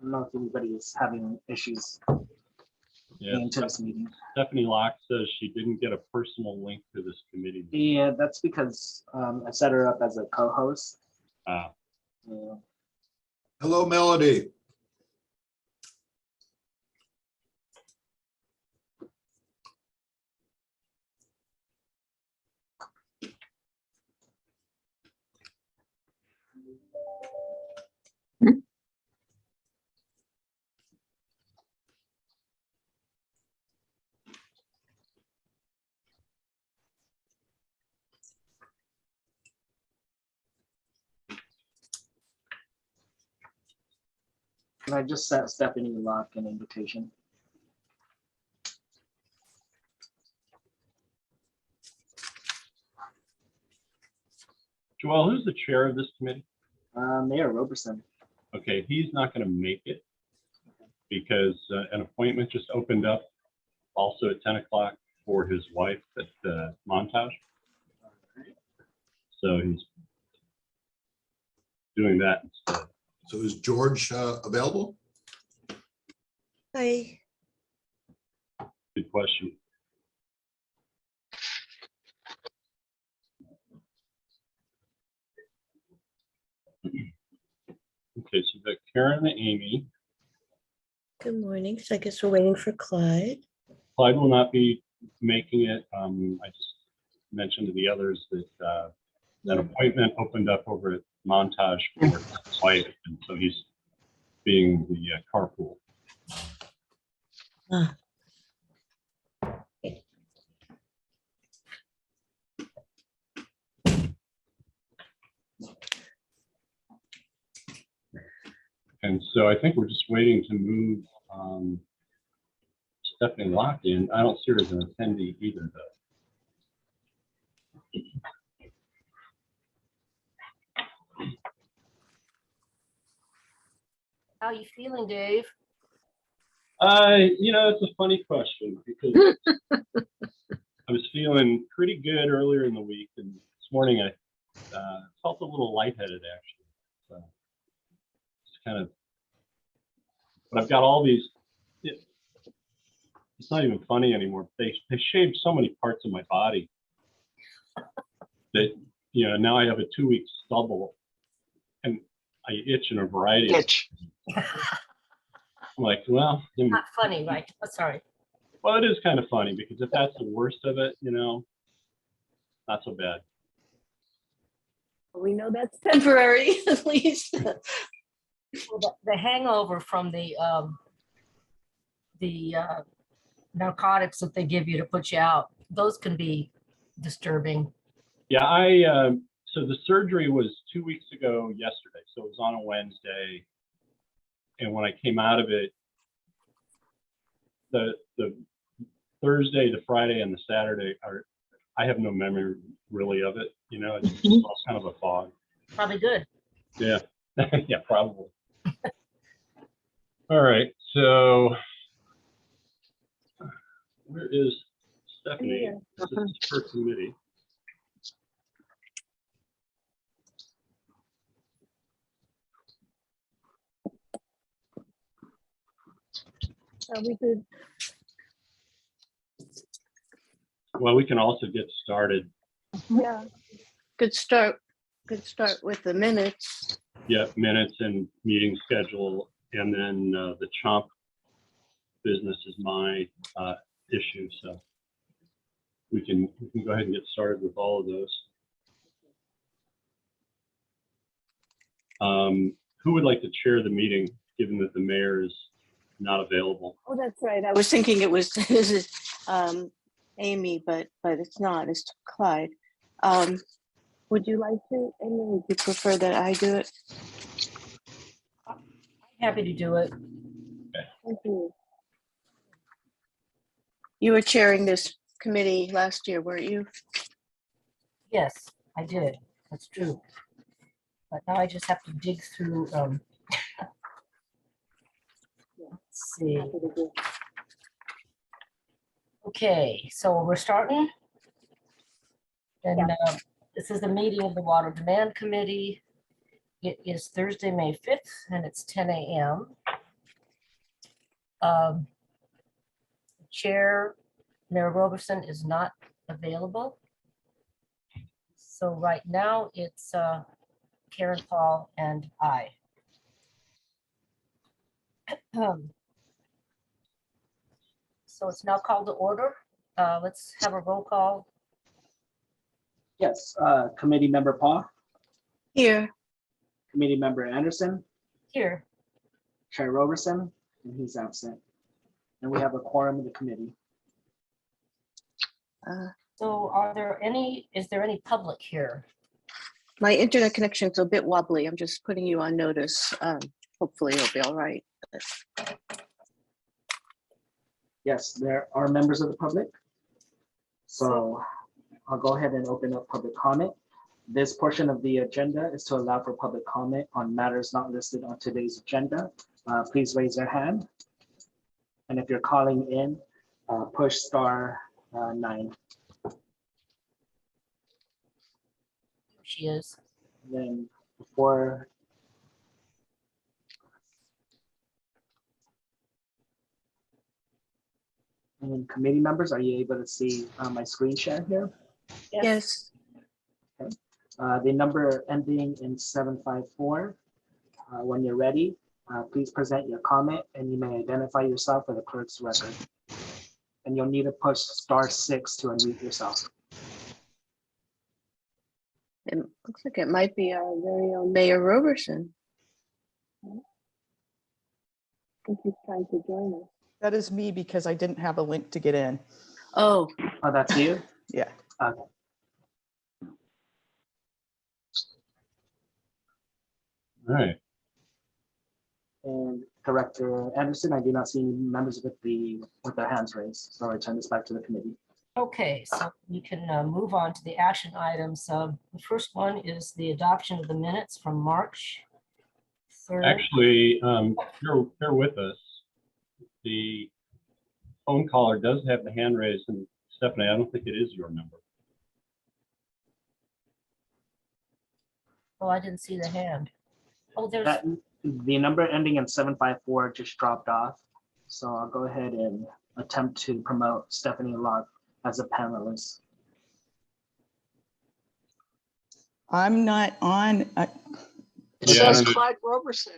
don't know if anybody is having issues Yeah, getting into this meeting. Stephanie Locke says she didn't get a personal link to this committee. Yeah, that's because I set her up as a co-host. Ah, Yeah. Hello, Melody. And I just sent Stephanie Locke an invitation. Joel, who's the chair of this committee? Mayor Roberson. Okay, he's not going to make it because an appointment just opened up also at 10 o'clock for his wife at Montage. So he's doing that instead. So is George available? Hi. Good question. Okay, so we've got Karen and Amy. Good morning. So I guess we're waiting for Clyde. Clyde will not be making it. I just mentioned to the others that an appointment opened up over at Montage for his wife, and so he's being the carpool. Ah. And so I think we're just waiting to move Stephanie Locke in. I don't see her as an attendee either, though. How you feeling, Dave? You know, it's a funny question because I was feeling pretty good earlier in the week, and this morning I felt a little lightheaded actually. So it's kind of, but I've got all these. It's not even funny anymore. They shaved so many parts of my body that, you know, now I have a 2-week stubble, and I itch in a variety of Itch. I'm like, well, Not funny, right? Oh, sorry. well, it is kind of funny because if that's the worst of it, you know, not so bad. We know that's temporary, at least. Well, the hangover from the narcotics that they give you to put you out, those can be disturbing. Yeah, so the surgery was 2 weeks ago yesterday, so it was on a Wednesday, and when I came out of it, the Thursday, the Friday, and the Saturday I have no memory really of it. You know, it's just kind of a fog. Probably good. Yeah, yeah, probably. All right, so where is Stephanie? This is her committee. We could. Well, we can also get started. Yeah. Good start with the minutes. Yeah, minutes and meeting schedule, and then the chomp business is my issue, so we can go ahead and get started with all of those. Who would like to chair the meeting, given that the mayor is not available? Oh, that's right. I was thinking it was Amy, but it's not. It's Clyde. Would you like to, Amy? Would you prefer that I do it? Happy to do it. Thank you. You were chairing this committee last year, weren't you? Yes, I did. That's true. But now I just have to dig through. Let's see. Happy to do. Okay, so we're starting. And this is the meeting of the Water Demand Committee. It is Thursday, May 5th, and it's 10 a.m. Chair Mayor Roberson is not available. So right now it's Karen, Paul, and I. So it's now called to order. Let's have a roll call. Yes, Committee Member Paul, Here, Committee Member Anderson, Here, Chair Roberson, and he's absent. And we have a quorum of the committee. so is there any public here? my internet connection's a bit wobbly. I'm just putting you on notice. Hopefully it'll be all right. Yes, there are members of the public. So I'll go ahead and open up public comment. This portion of the agenda is to allow for public comment on matters not listed on today's agenda. Please raise your hand. And if you're calling in, push *9. She is. Then before. And committee members, are you able to see my screen share here? Yes, The number ending in 754. When you're ready, please present your comment and you may identify yourself for the clerk's record. And you'll need to push *6 to unmute yourself. it looks like it might be our very own Mayor Roberson. I think he's trying to join us. That is me because I didn't have a link to get in. Oh, Oh, that's you? Yeah. Okay. All right. And Director Anderson, I do not see any members with their hands raised. So I turn this back to the committee. Okay, so we can move on to the action items. The first one is the adoption of the minutes from March 3rd. Actually, bear with us. The phone caller does have the hand raised, and Stephanie, I don't think it is your number. Oh, I didn't see the hand. Oh, there's, The number ending in 754 just dropped off. So I'll go ahead and attempt to promote Stephanie Locke as a panelist. I'm not on. Yeah, I don't know. Clyde Roberson.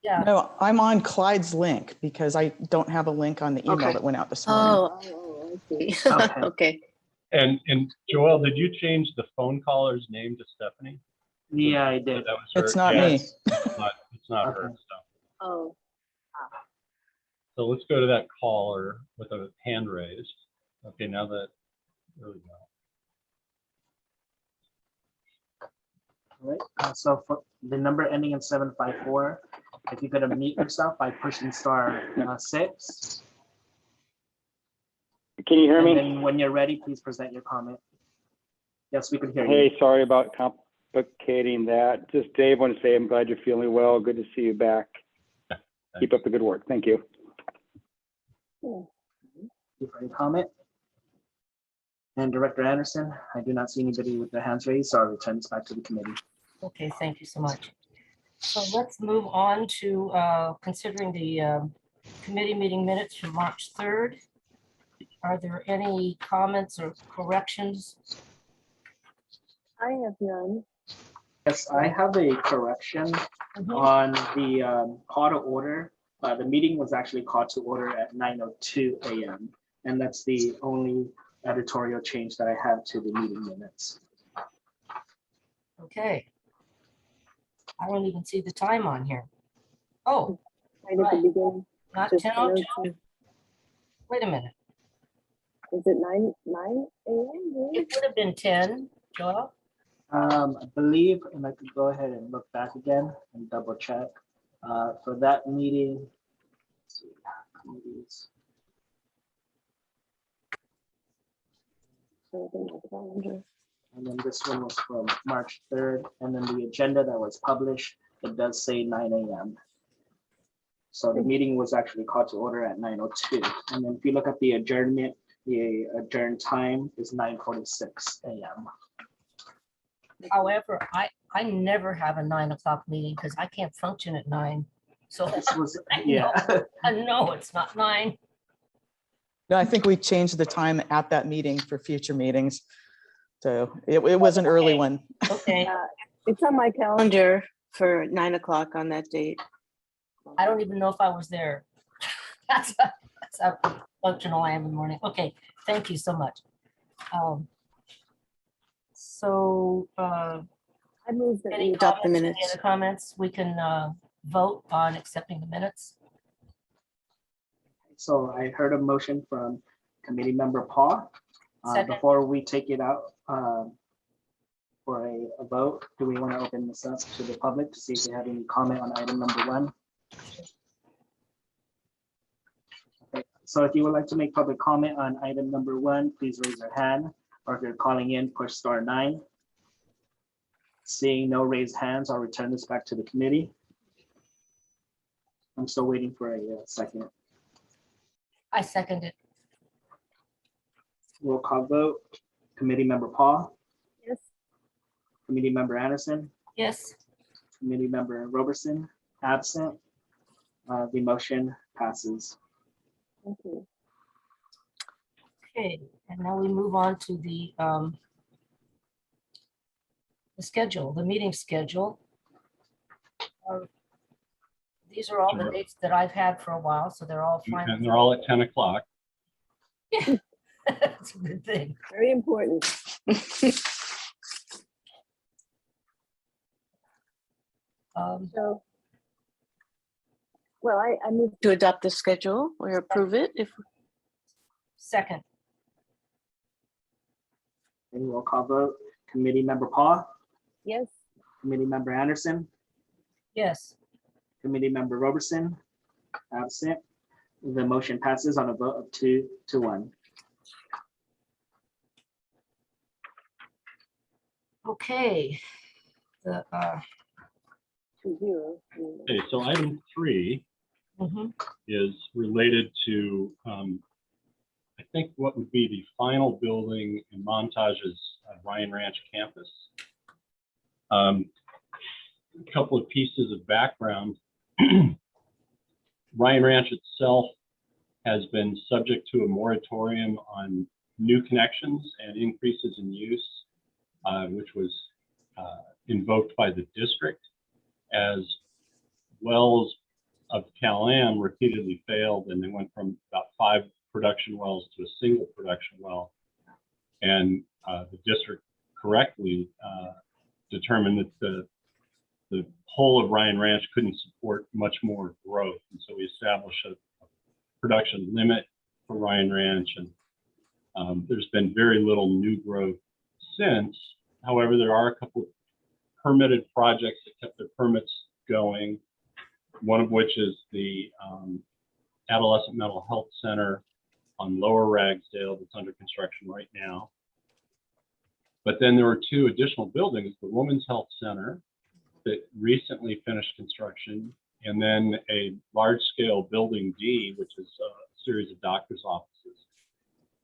yeah, No, I'm on Clyde's link because I don't have a link on the email Okay. that went out this morning. oh, I see. Okay. Okay. And Joelle, did you change the phone caller's name to Stephanie? Yeah, I So did. that was her. It's not Yeah, me. It's not her. Okay. Oh, So let's go to that caller with a hand raised. Okay, now that, there we go. All right. So for the number ending in 754, if you could unmute yourself by pushing *6. Can you hear And me? then when you're ready, please present your comment. Yes, we can hear you. Hey, sorry about complicating that. Just Dave, want to say I'm glad you're feeling well. Good to see you back. Keep up the good work. Thank you. Thank you for your comment. And Director Anderson, I do not see anybody with their hands raised, so I'll return this back to the committee. okay, thank you so much. So let's move on to considering the committee meeting minutes from March 3rd. Are there any comments or corrections? I have none. Yes, I have a correction on the call to order. The meeting was actually called to order at 9:02 a.m. And that's the only editorial change that I have to the meeting minutes. Okay. I don't even see the time on here. Oh, Right at the beginning. not just 10:02. 10:02. Wait a minute. Is it 9 a.m.? It would have been 10, Joel. I believe, and I could go ahead and look back again and double check. For that meeting, let's see, committees. And then this one was from March 3rd. And then the agenda that was published, it does say 9 a.m. So the meeting was actually called to order at 9:02. And then if you look at the adjournment, the adjourned time is 9:46 a.m. However, I never have a 9 o'clock meeting because I can't function at 9. So This was, I yeah. know it's not 9. No, I think we changed the time at that meeting for future meetings. So it was an early Okay. one. Okay, It's on my calendar for 9 o'clock on that date. I don't even know if I was there. That's how functional I am in the morning. Okay, thank you so much. So, I move that any we adopt the comments, any minutes. other comments? We can vote on accepting the minutes. So I heard a motion from committee member Paul. Second. Before we take it out for a vote, do we want to open this up to the public to see if they have any comment on item number 1? Okay, so if you would like to make public comment on item number 1, please raise your hand, or if you're calling in, push star 9. Seeing no raised hands, I'll return this back to the committee. I'm still waiting for a second. I second it. Roll call vote. Committee member Paul, Yes. committee member Anderson, Yes, committee member Roberson, absent. The motion passes. Thank you. okay, and now we move on to the schedule, the meeting schedule. These are all the Sure. dates that I've had for a while, so they're all fine. And they're all at 10 o'clock. That's a good thing. Very important. So, well, I move to adopt the schedule or approve it if, Second, And roll call vote. Committee member Paul, yes. committee member Anderson, yes, committee member Roberson, absent. The motion passes on a vote of 2 to 1. okay. The, 2-0. Okay, so item 3 mhm, is related to, I think what would be the final building in Montage's Ryan Ranch campus. A couple of pieces of background. Ryan Ranch itself has been subject to a moratorium on new connections and increases in use, which was invoked by the district, as wells of Cal-Am repeatedly failed, and they went from about 5 production wells to a single production well. And the district correctly determined that the whole of Ryan Ranch couldn't support much more growth. And so we established a production limit for Ryan Ranch, and there's been very little new growth since. However, there are a couple of permitted projects that kept their permits going, one of which is the Adolescent Mental Health Center on Lower Ragsdale that's under construction right now. But then there were 2 additional buildings, the Women's Health Center that recently finished construction, and then a large-scale building D, which is a series of doctor's offices.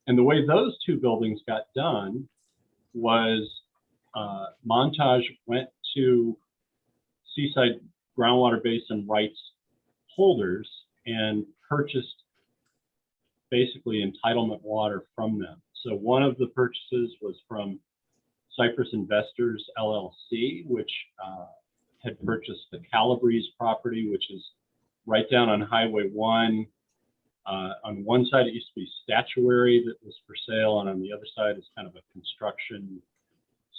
And the way those 2 buildings got done was Montage went to Seaside Groundwater Basin rights holders and purchased basically entitlement water from them. So one of the purchases was from Cypress Investors LLC, which had purchased the Calabrese property, which is right down on Highway 1. On one side, it used to be statuary that was for sale, and on the other side is kind of a construction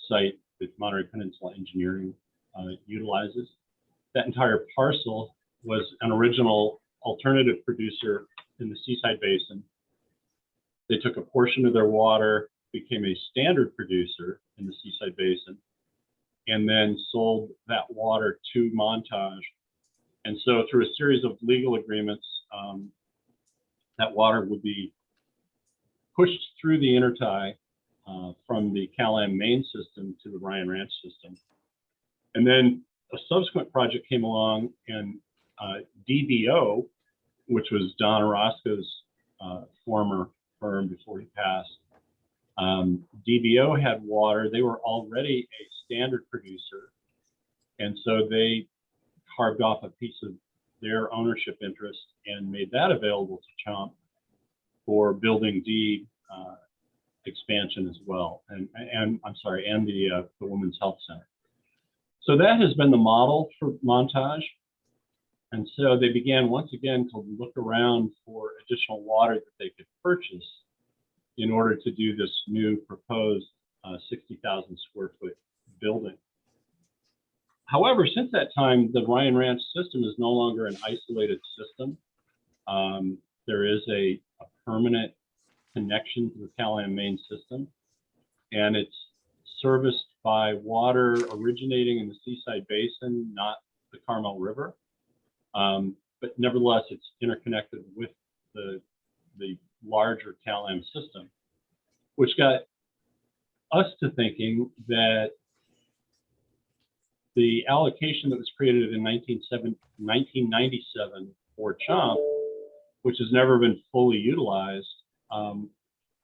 site that Monterey Peninsula Engineering utilizes. That entire parcel was an original alternative producer in the Seaside Basin. They took a portion of their water, became a standard producer in the Seaside Basin, and then sold that water to Montage. And so through a series of legal agreements, that water would be pushed through the intertie from the Cal-Am main system to the Ryan Ranch system. And then a subsequent project came along, and DBO, which was Don Orozco's former firm before he passed, DBO had water. They were already a standard producer, and so they carved off a piece of their ownership interest and made that available to CHOMP for building D expansion as well, and I'm sorry, and the Women's Health Center. So that has been the model for Montage. And so they began once again to look around for additional water that they could purchase in order to do this new proposed 60,000 square foot building. However, since that time, the Ryan Ranch system is no longer an isolated system. There is a permanent connection to the Cal-Am main system, and it's serviced by water originating in the Seaside Basin, not the Carmel River. But nevertheless, it's interconnected with the larger Cal-Am system, which got us to thinking that the allocation that was created in 1997 for CHOMP, which has never been fully utilized,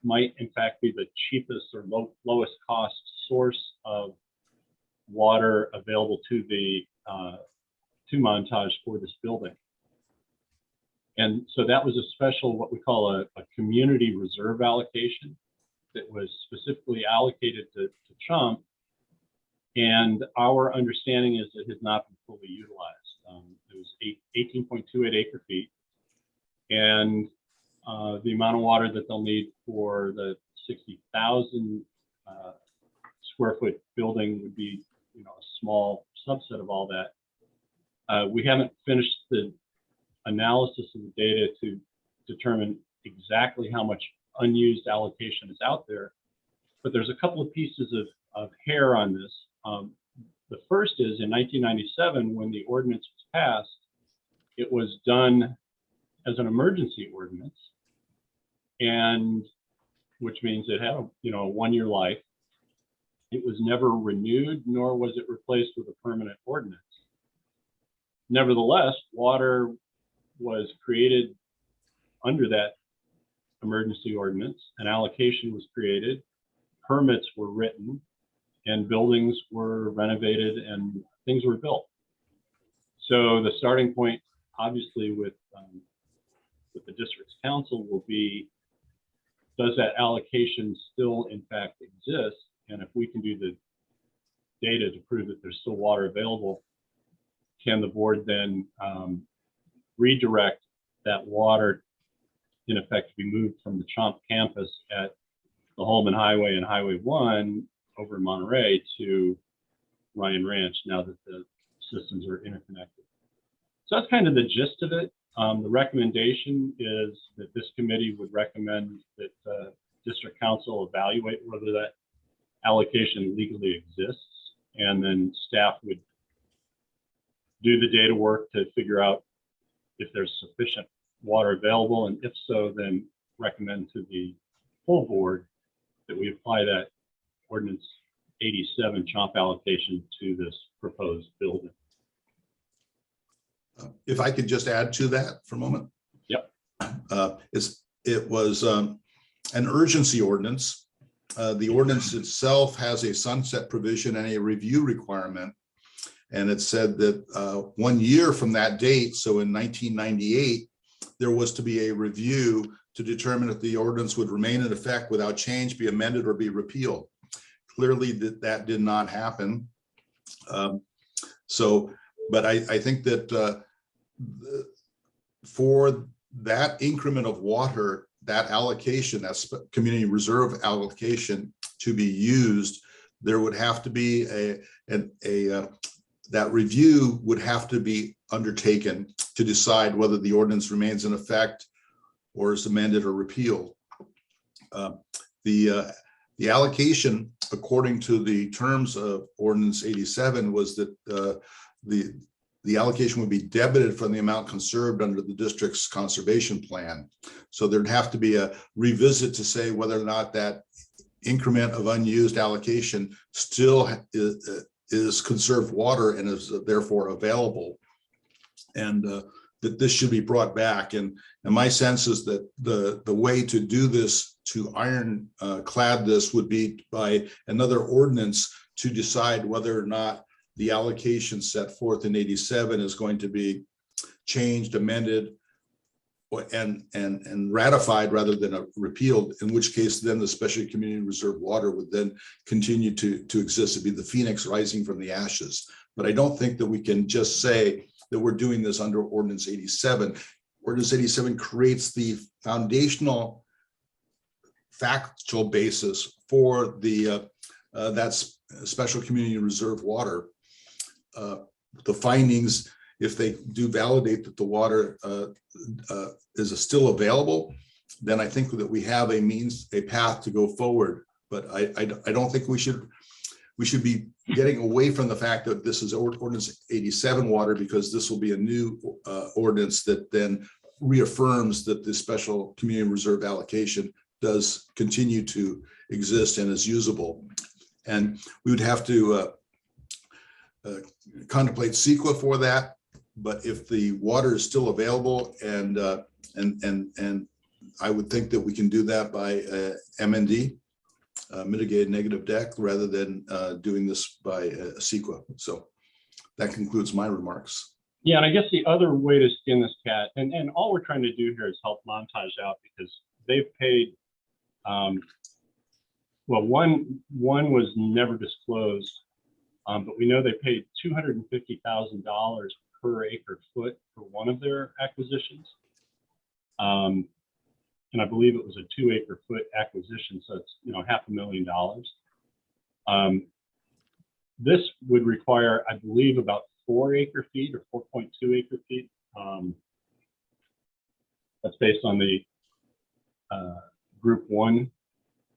might in fact be the cheapest or lowest cost source of water available to the to Montage for this building. And so that was a special, what we call a community reserve allocation that was specifically allocated to CHOMP. And our understanding is it has not been fully utilized. It was 18.28 acre feet. And the amount of water that they'll need for the 60,000 square foot building would be, a small subset of all that. We haven't finished the analysis of the data to determine exactly how much unused allocation is out there, but there's a couple of pieces of hair on this. The first is in 1997, when the ordinance was passed, it was done as an emergency ordinance, and which means it had a 1-year life. It was never renewed, nor was it replaced with a permanent ordinance. Nevertheless, water was created under that emergency ordinance, an allocation was created, permits were written, and buildings were renovated and things were built. So the starting point, obviously, with the district's council will be, does that allocation still in fact exist? And if we can do the data to prove that there's still water available, can the board then redirect that water, in effect, to be moved from the CHOMP campus at the Holman Highway and Highway 1 over in Monterey to Ryan Ranch, now that the systems are interconnected? So that's kind of the gist of it. The recommendation is that this committee would recommend that district council evaluate whether that allocation legally exists, and then staff would do the data work to figure out if there's sufficient water available, and if so, then recommend to the full board that we apply that ordinance 87 CHOMP allocation to this proposed building. If I could just add to that for a moment. Yep. It was an urgency ordinance. The ordinance itself has a sunset provision and a review requirement. And it said that 1 year from that date, so in 1998, there was to be a review to determine if the ordinance would remain in effect without change, be amended, or be repealed. Clearly, that did not happen. But I think that for that increment of water, that allocation, that community reserve allocation to be used, there would have to be that review would have to be undertaken to decide whether the ordinance remains in effect or is amended or repealed. The allocation, according to the terms of Ordinance 87, was that the allocation would be debited from the amount conserved under the district's conservation plan. So there'd have to be a revisit to say whether or not that increment of unused allocation still is conserved water and is therefore available, and that this should be brought back. And my sense is that the way to do this, to ironclad this, would be by another ordinance to decide whether or not the allocation set forth in 87 is going to be changed, amended, and ratified rather than repealed, in which case then the special community reserve water would then continue to exist. It'd be the phoenix rising from the ashes. But I don't think that we can just say that we're doing this under Ordinance 87. Ordinance 87 creates the foundational factual basis for the that's special community reserve water. The findings, if they do validate that the water is still available, then I think that we have a path to go forward. But I don't think we should be getting away from the fact that this is Ordinance 87 water, because this will be a new ordinance that then reaffirms that the special community reserve allocation does continue to exist and is usable. And we would have to contemplate CEQA for that. But if the water is still available, and I would think that we can do that by MND, mitigated negative deck, rather than doing this by CEQA. So that concludes my remarks. Yeah, and I guess the other way to skin this cat, and all we're trying to do here is help Montage out, because they've paid, well, one was never disclosed, but we know they paid $250,000 per acre foot for one of their acquisitions. And I believe it was a 2 acre foot acquisition, so it's, you know, $500,000. This would require, I believe, about 4 acre feet or 4.2 acre feet. That's based on the group 1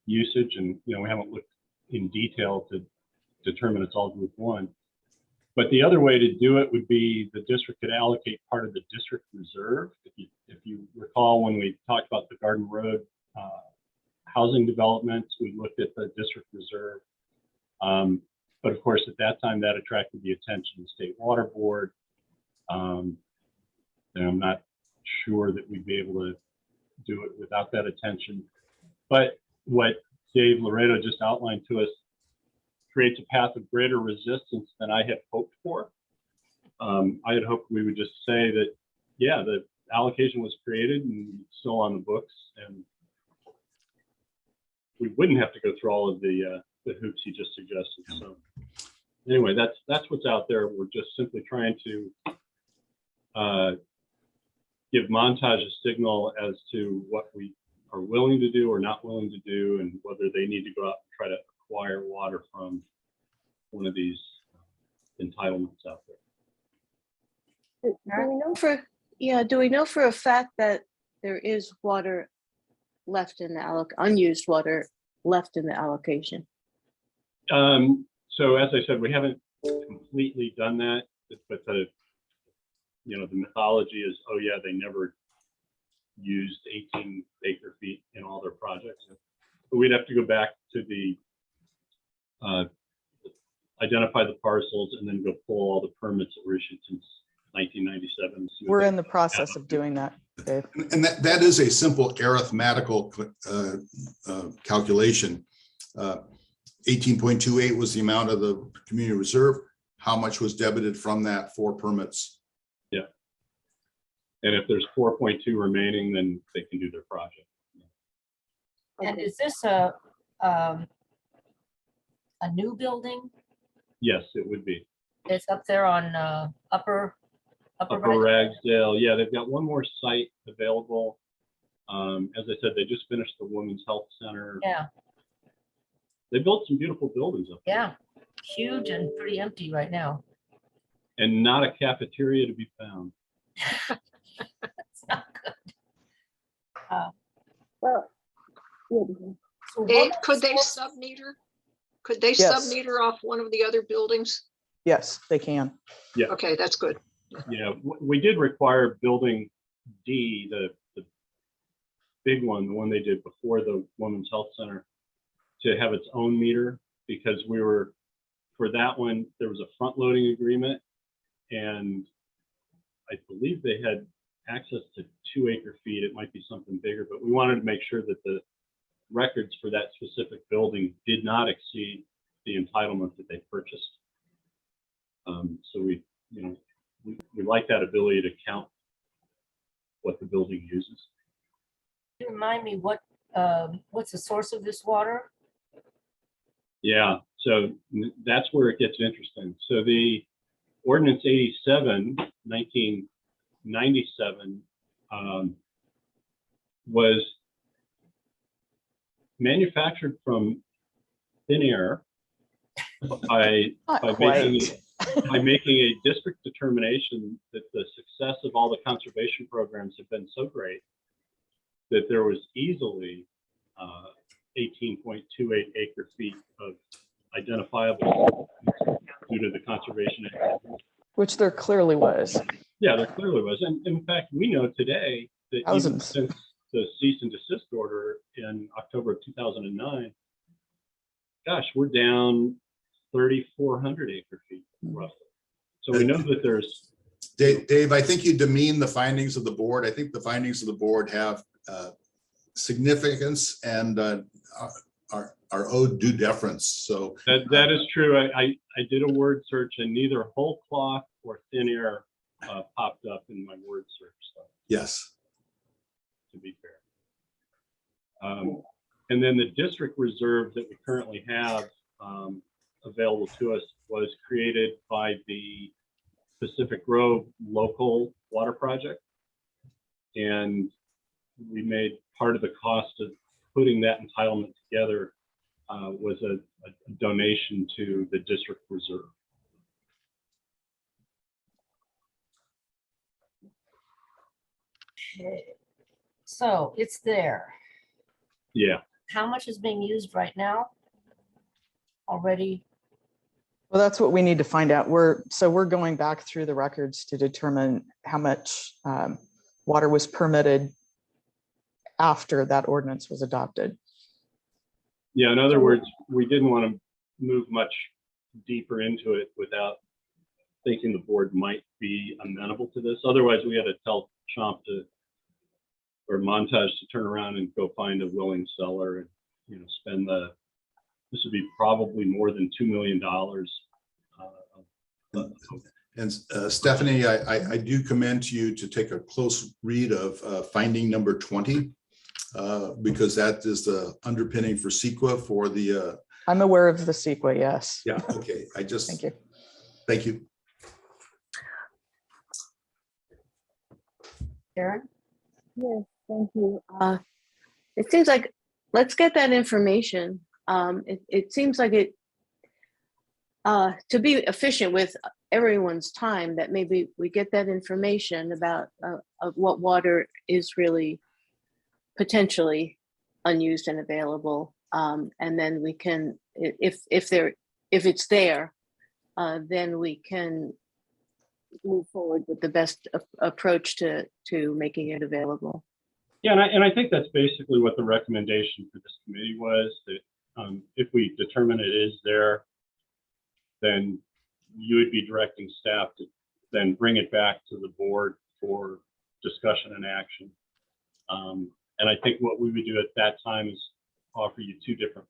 usage, and you know, we haven't looked in detail to determine it's all group 1. But the other way to do it would be the district could allocate part of the district reserve. If you recall, when we talked about the Garden Road housing developments, we looked at the district reserve. But of course, at that time, that attracted the attention of the State Water Board. And I'm not sure that we'd be able to do it without that attention. But what Dave Laredo just outlined to us creates a path of greater resistance than I had hoped for. I had hoped we would just say that, yeah, the allocation was created and still on the books, and we wouldn't have to go through all of the hoops he just suggested. So anyway, that's what's out there. We're just simply trying to give Montage a signal as to what we are willing to do or not willing to do, and whether they need to go out and try to acquire water from one of these entitlements out there. Do we know for a fact that there is water left in the unused water left in the allocation? So as I said, we haven't completely done that, but the mythology is, oh yeah, they never used 18 acre feet in all their projects. But we'd have to go back to the identify the parcels and then go pull all the permits that were issued since 1997. We're in the process of doing that, Dave. And that is a simple arithmetical calculation. 18.28 was the amount of the community reserve. How much was debited from that for permits? Yeah. And if there's 4.2 remaining, then they can do their project. And is this a new building? Yes, it would be. It's up there on Upper Ragsdale. Yeah, they've got one more site available. As I said, they just finished the Women's Health Center. Yeah. They built some beautiful buildings up there. Yeah, huge and pretty empty right now. And not a cafeteria to be found. It's not good. So Dave, what could they is- sub-meter? Could they Yes. sub-meter off one of the other buildings? Yes, they can. Yeah. Okay, that's good. Yeah, we did require building D, the big one, the one they did before the Women's Health Center, to have its own meter, because for that one, there was a front loading agreement, and I believe they had access to 2 acre feet. It might be something bigger, but we wanted to make sure that the records for that specific building did not exceed the entitlement that they purchased. So we we like that ability to count what the building uses. Can you remind me what's the source of this water? Yeah, so that's where it gets interesting. So the Ordinance 87, 1997, was manufactured from thin air by Not making quite. by making a district determination that the success of all the conservation programs have been so great that there was easily 18.28 acre feet of identifiable due to the conservation activities. Which there clearly was. Yeah, there clearly was. And in fact, we know today that even Thousands. since the cease and desist order in October of 2009, gosh, we're down 3,400 acre feet roughly. So we know that there's. Dave, I think you demean the findings of the board. I think the findings of the board have significance and are owed due deference. So That is true. I did a word search and neither whole cloth or thin air popped up in my word search. So, yes. to be fair. And then the district reserve that we currently have available to us was created by the Pacific Grove local water project. And we made part of the cost of putting that entitlement together was a donation to the district reserve. Okay. So it's there. Yeah. How much is being used right now? Already? Well, that's what we need to find out. We're going back through the records to determine how much water was permitted after that ordinance was adopted. Yeah, in other words, we didn't want to move much deeper into it without thinking the board might be amenable to this. Otherwise, we had to tell Chomp or Montage to turn around and go find a willing seller and, spend this would be probably more than $2 million. And Stephanie, I do commend you to take a close read of finding number 20, because that is the underpinning for CEQA for the. I'm aware of the CEQA, yes. Yeah, okay. Thank you. Thank you. Karen? Yes, thank you. It seems like, let's get that information. It seems like it, to be efficient with everyone's time, that maybe we get that information about of what water is really potentially unused and available. And then we can, if it's there, then we can move forward with the best approach to making it available. Yeah, and I think that's basically what the recommendation for this committee was, that if we determine it is there, then you would be directing staff to then bring it back to the board for discussion and action. And I think what we would do at that time is offer you two different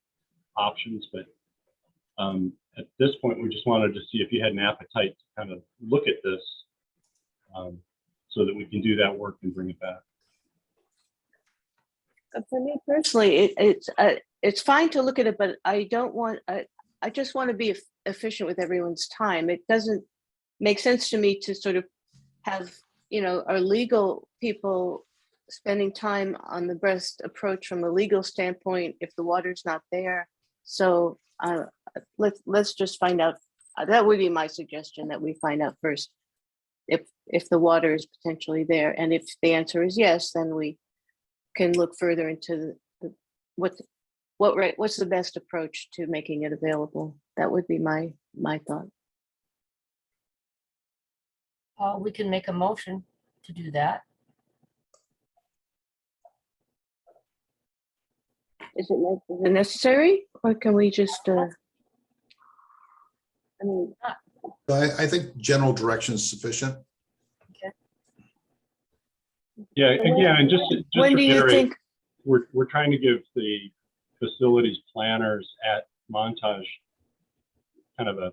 options, but at this point, we just wanted to see if you had an appetite to kind of look at this so that we can do that work and bring it back. For me personally, it's fine to look at it, but I don't want. I just want to be efficient with everyone's time. It doesn't make sense to me to sort of have our legal people spending time on the best approach from a legal standpoint if the water's not there. So let's just find out. That would be my suggestion, that we find out first if the water is potentially there, and if the answer is yes, then we can look further into what's the best approach to making it available. That would be my thought. We can make a motion to do that. Is it necessary, or can we just? I mean, I think general direction is sufficient. Yeah, again, and just when to do you reiterate, think? we're trying to give the facilities planners at Montage kind of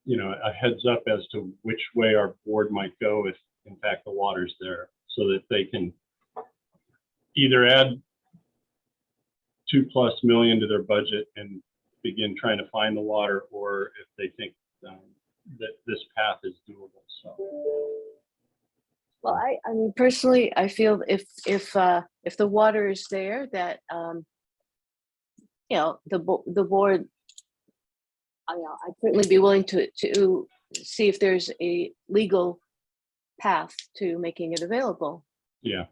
a heads up as to which way our board might go if in fact the water's there, so that they can either add $2+ million to their budget and begin trying to find the water, or if they think that this path is doable. So Well, I mean, personally, I feel if the water is there, that the board, I'd certainly be willing to see if there's a legal path to making it available. yeah,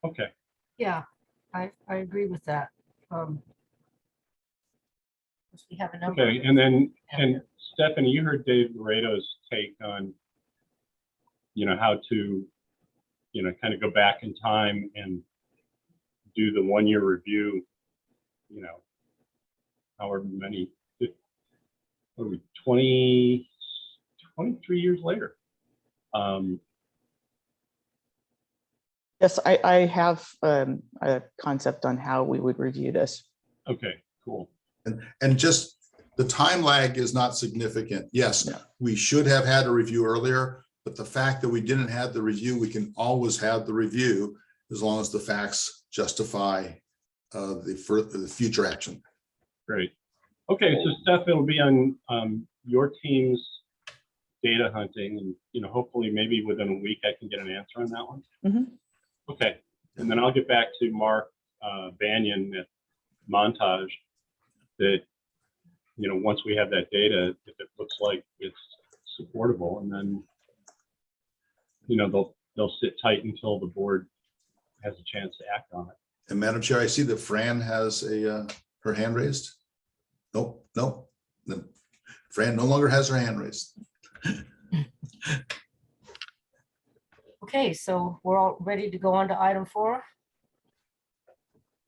okay. Yeah, I agree with that. We have a number. Okay, and Stephanie, you heard Dave Laredo's take on, how to, kind of go back in time and do the 1-year review, however many, what are we, 23 years later. Yes, I have a concept on how we would review this. Okay, cool. And just the time lag is not significant. Yes, No. we should have had a review earlier, but the fact that we didn't have the review, we can always have the review as long as the facts justify the future action. Great. Okay, so Steph, it'll be on your team's data hunting, and hopefully maybe within a week I can get an answer on that one. Mhm. Okay, and then I'll get back to Mark Banyan at Montage that once we have that data, if it looks like it's supportable, and then they'll sit tight until the board has a chance to act on it. And Madam Chair, I see that Fran has her hand raised. Nope. Then Fran no longer has her hand raised. Okay, so we're all ready to go on to item 4.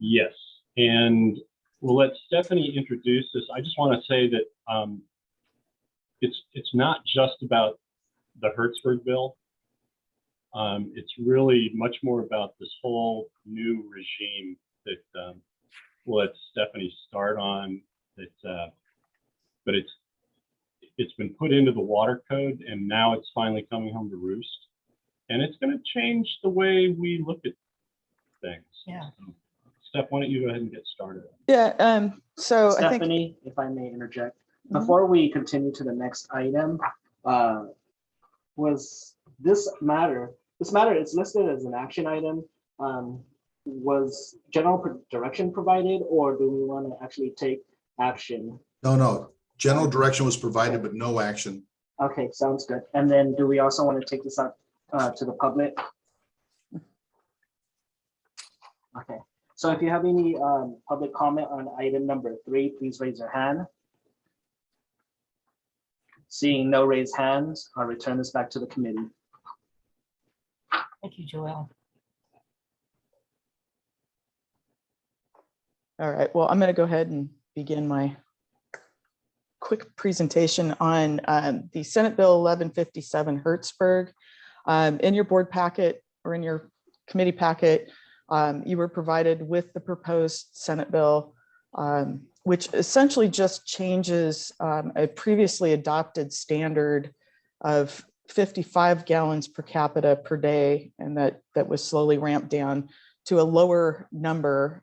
Yes, and we'll let Stephanie introduce this. I just want to say that it's not just about the Hertzberg bill. It's really much more about this whole new regime that we'll let Stephanie start on. But it's been put into the water code, and now it's finally coming home to roost. And it's going to change the way we look at things. Yeah. So, Steph, why don't you go ahead and get started? Yeah. So I think. Stephanie, if I may interject, Mhm. before we continue to the next item, was this matter, it's listed as an action item. Was general direction provided, or do we want to actually take action? No. General direction was provided, but no action. Okay, sounds good. And then do we also want to take this up to the public? Okay, so if you have any public comment on item number 3, please raise your hand. Seeing no raised hands, I'll return this back to the committee. Thank you, Joelle. All right, well, I'm going to go ahead and begin my quick presentation on the Senate Bill 1157 Hertzberg. In your board packet or in your committee packet, you were provided with the proposed Senate bill, which essentially just changes a previously adopted standard of 55 gallons per capita per day, and that was slowly ramped down to a lower number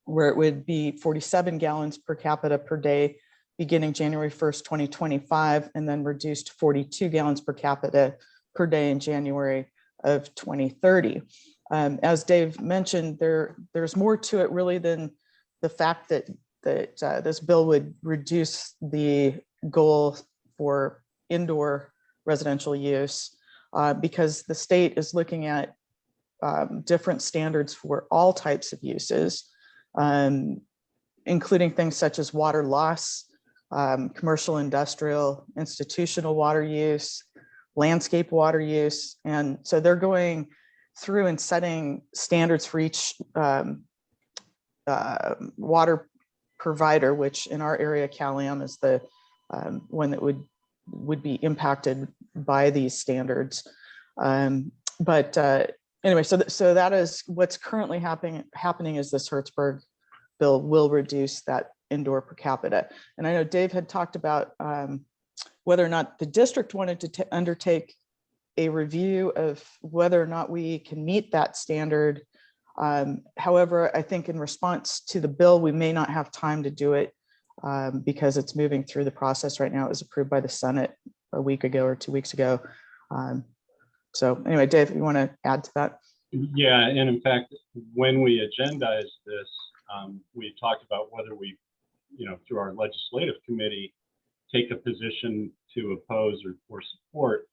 where it would be 47 gallons per capita per day beginning January 1st, 2025, and then reduced to 42 gallons per capita per day in January of 2030. As Dave mentioned, there's more to it really than the fact that this bill would reduce the goal for indoor residential use because the state is looking at different standards for all types of uses, including things such as water loss, commercial, industrial, institutional water use, landscape water use. And so they're going through and setting standards for each water provider, which in our area, Cal-Am is the one that would be impacted by these standards. Anyway, so that is what's currently happening is this Hertzberg bill will reduce that indoor per capita. And I know Dave had talked about whether or not the district wanted to undertake a review of whether or not we can meet that standard. However, I think in response to the bill, we may not have time to do it because it's moving through the process right now. It was approved by the Senate a week ago or 2 weeks ago. So anyway, Dave, you want to add to that? Yeah, and in fact, when we agendized this, we talked about whether we, through our legislative committee, take a position to oppose or support.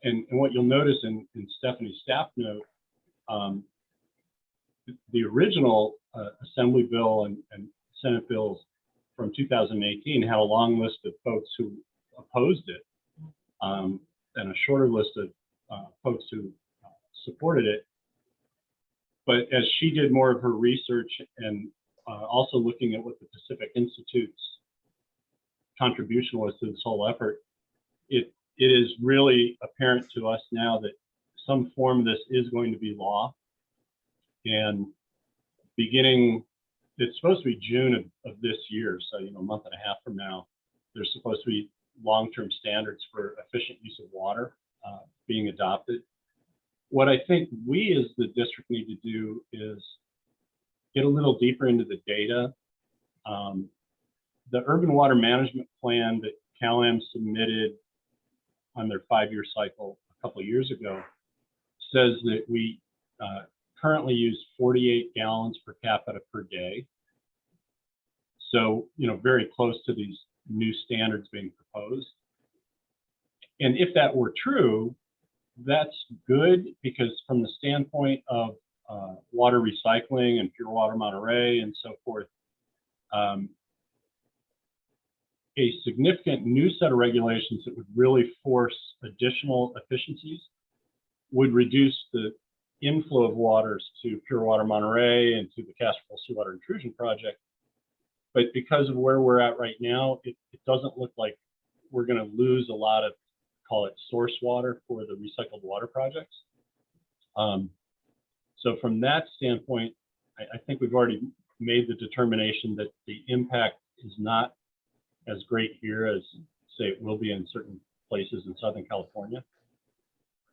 And what you'll notice in Stephanie's staff note, the original Assembly bill and Senate bills from 2018 had a long list of folks who opposed it, and a shorter list of folks who supported it. But as she did more of her research and also looking at what the Pacific Institute's contribution was to this whole effort, it is really apparent to us now that some form of this is going to be law. And beginning, it's supposed to be June of this year, so a month and a half from now, there's supposed to be long-term standards for efficient use of water being adopted. What I think we as the district need to do is get a little deeper into the data. The urban water management plan that CalAM submitted on their 5-year cycle a couple of years ago says that we currently use 48 gallons per capita per day. So, very close to these new standards being proposed. And if that were true, that's good, because from the standpoint of water recycling and Pure Water Monterey and so forth, a significant new set of regulations that would really force additional efficiencies would reduce the inflow of waters to Pure Water Monterey and to the Castroville Seawater Intrusion Project. But because of where we're at right now, it doesn't look like we're going to lose a lot of, call it source water, for the recycled water projects. So from that standpoint, I think we've already made the determination that the impact is not as great here as, say, it will be in certain places in Southern California.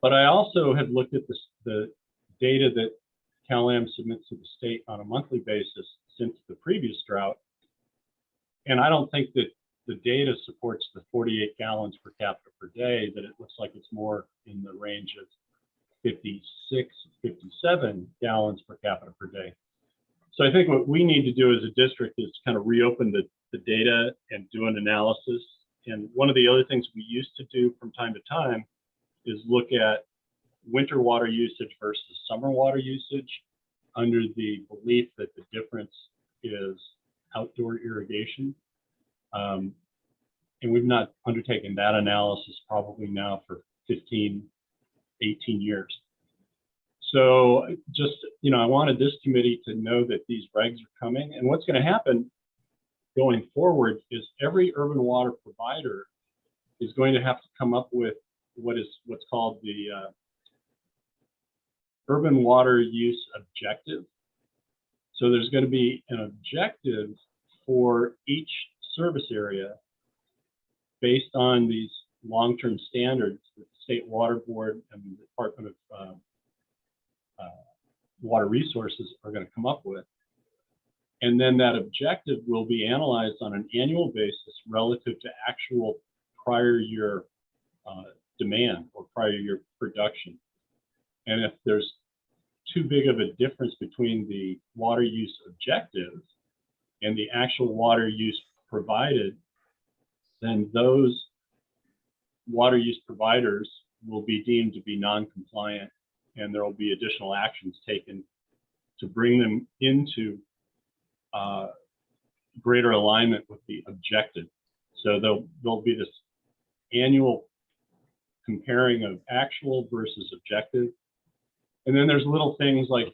But I also have looked at the data that CalAM submits to the state on a monthly basis since the previous drought. And I don't think that the data supports the 48 gallons per capita per day, that it looks like it's more in the range of 56, 57 gallons per capita per day. So I think what we need to do as a district is kind of reopen the data and do an analysis. And one of the other things we used to do from time to time is look at winter water usage versus summer water usage, under the belief that the difference is outdoor irrigation. And we've not undertaken that analysis probably now for 15, 18 years. So just, I wanted this committee to know that these regs are coming. And what's going to happen going forward is every urban water provider is going to have to come up with what's called the urban water use objective. So there's going to be an objective for each service area based on these long-term standards that the State Water Board and the Department of Water Resources are going to come up with. And then that objective will be analyzed on an annual basis relative to actual prior year demand or prior year production. And if there's too big of a difference between the water use objective and the actual water use provided, then those water use providers will be deemed to be non-compliant, and there will be additional actions taken to bring them into greater alignment with the objective. So there'll be this annual comparing of actual versus objective. And then there's little things like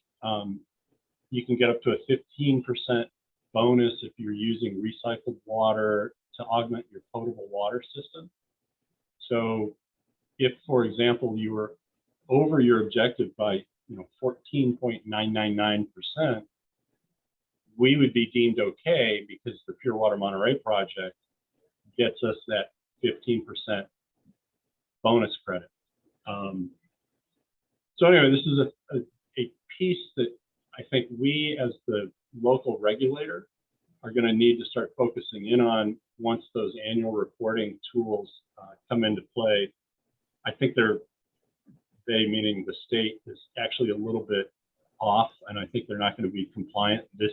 you can get up to a 15% bonus if you're using recycled water to augment your potable water system. So if, for example, you were over your objective by 14.999%, we would be deemed okay because the Pure Water Monterey project gets us that 15% bonus credit. So anyway, this is a piece that I think we as the local regulator are going to need to start focusing in on once those annual reporting tools come into play. I think they, meaning the state, is actually a little bit off, and I think they're not going to be compliant this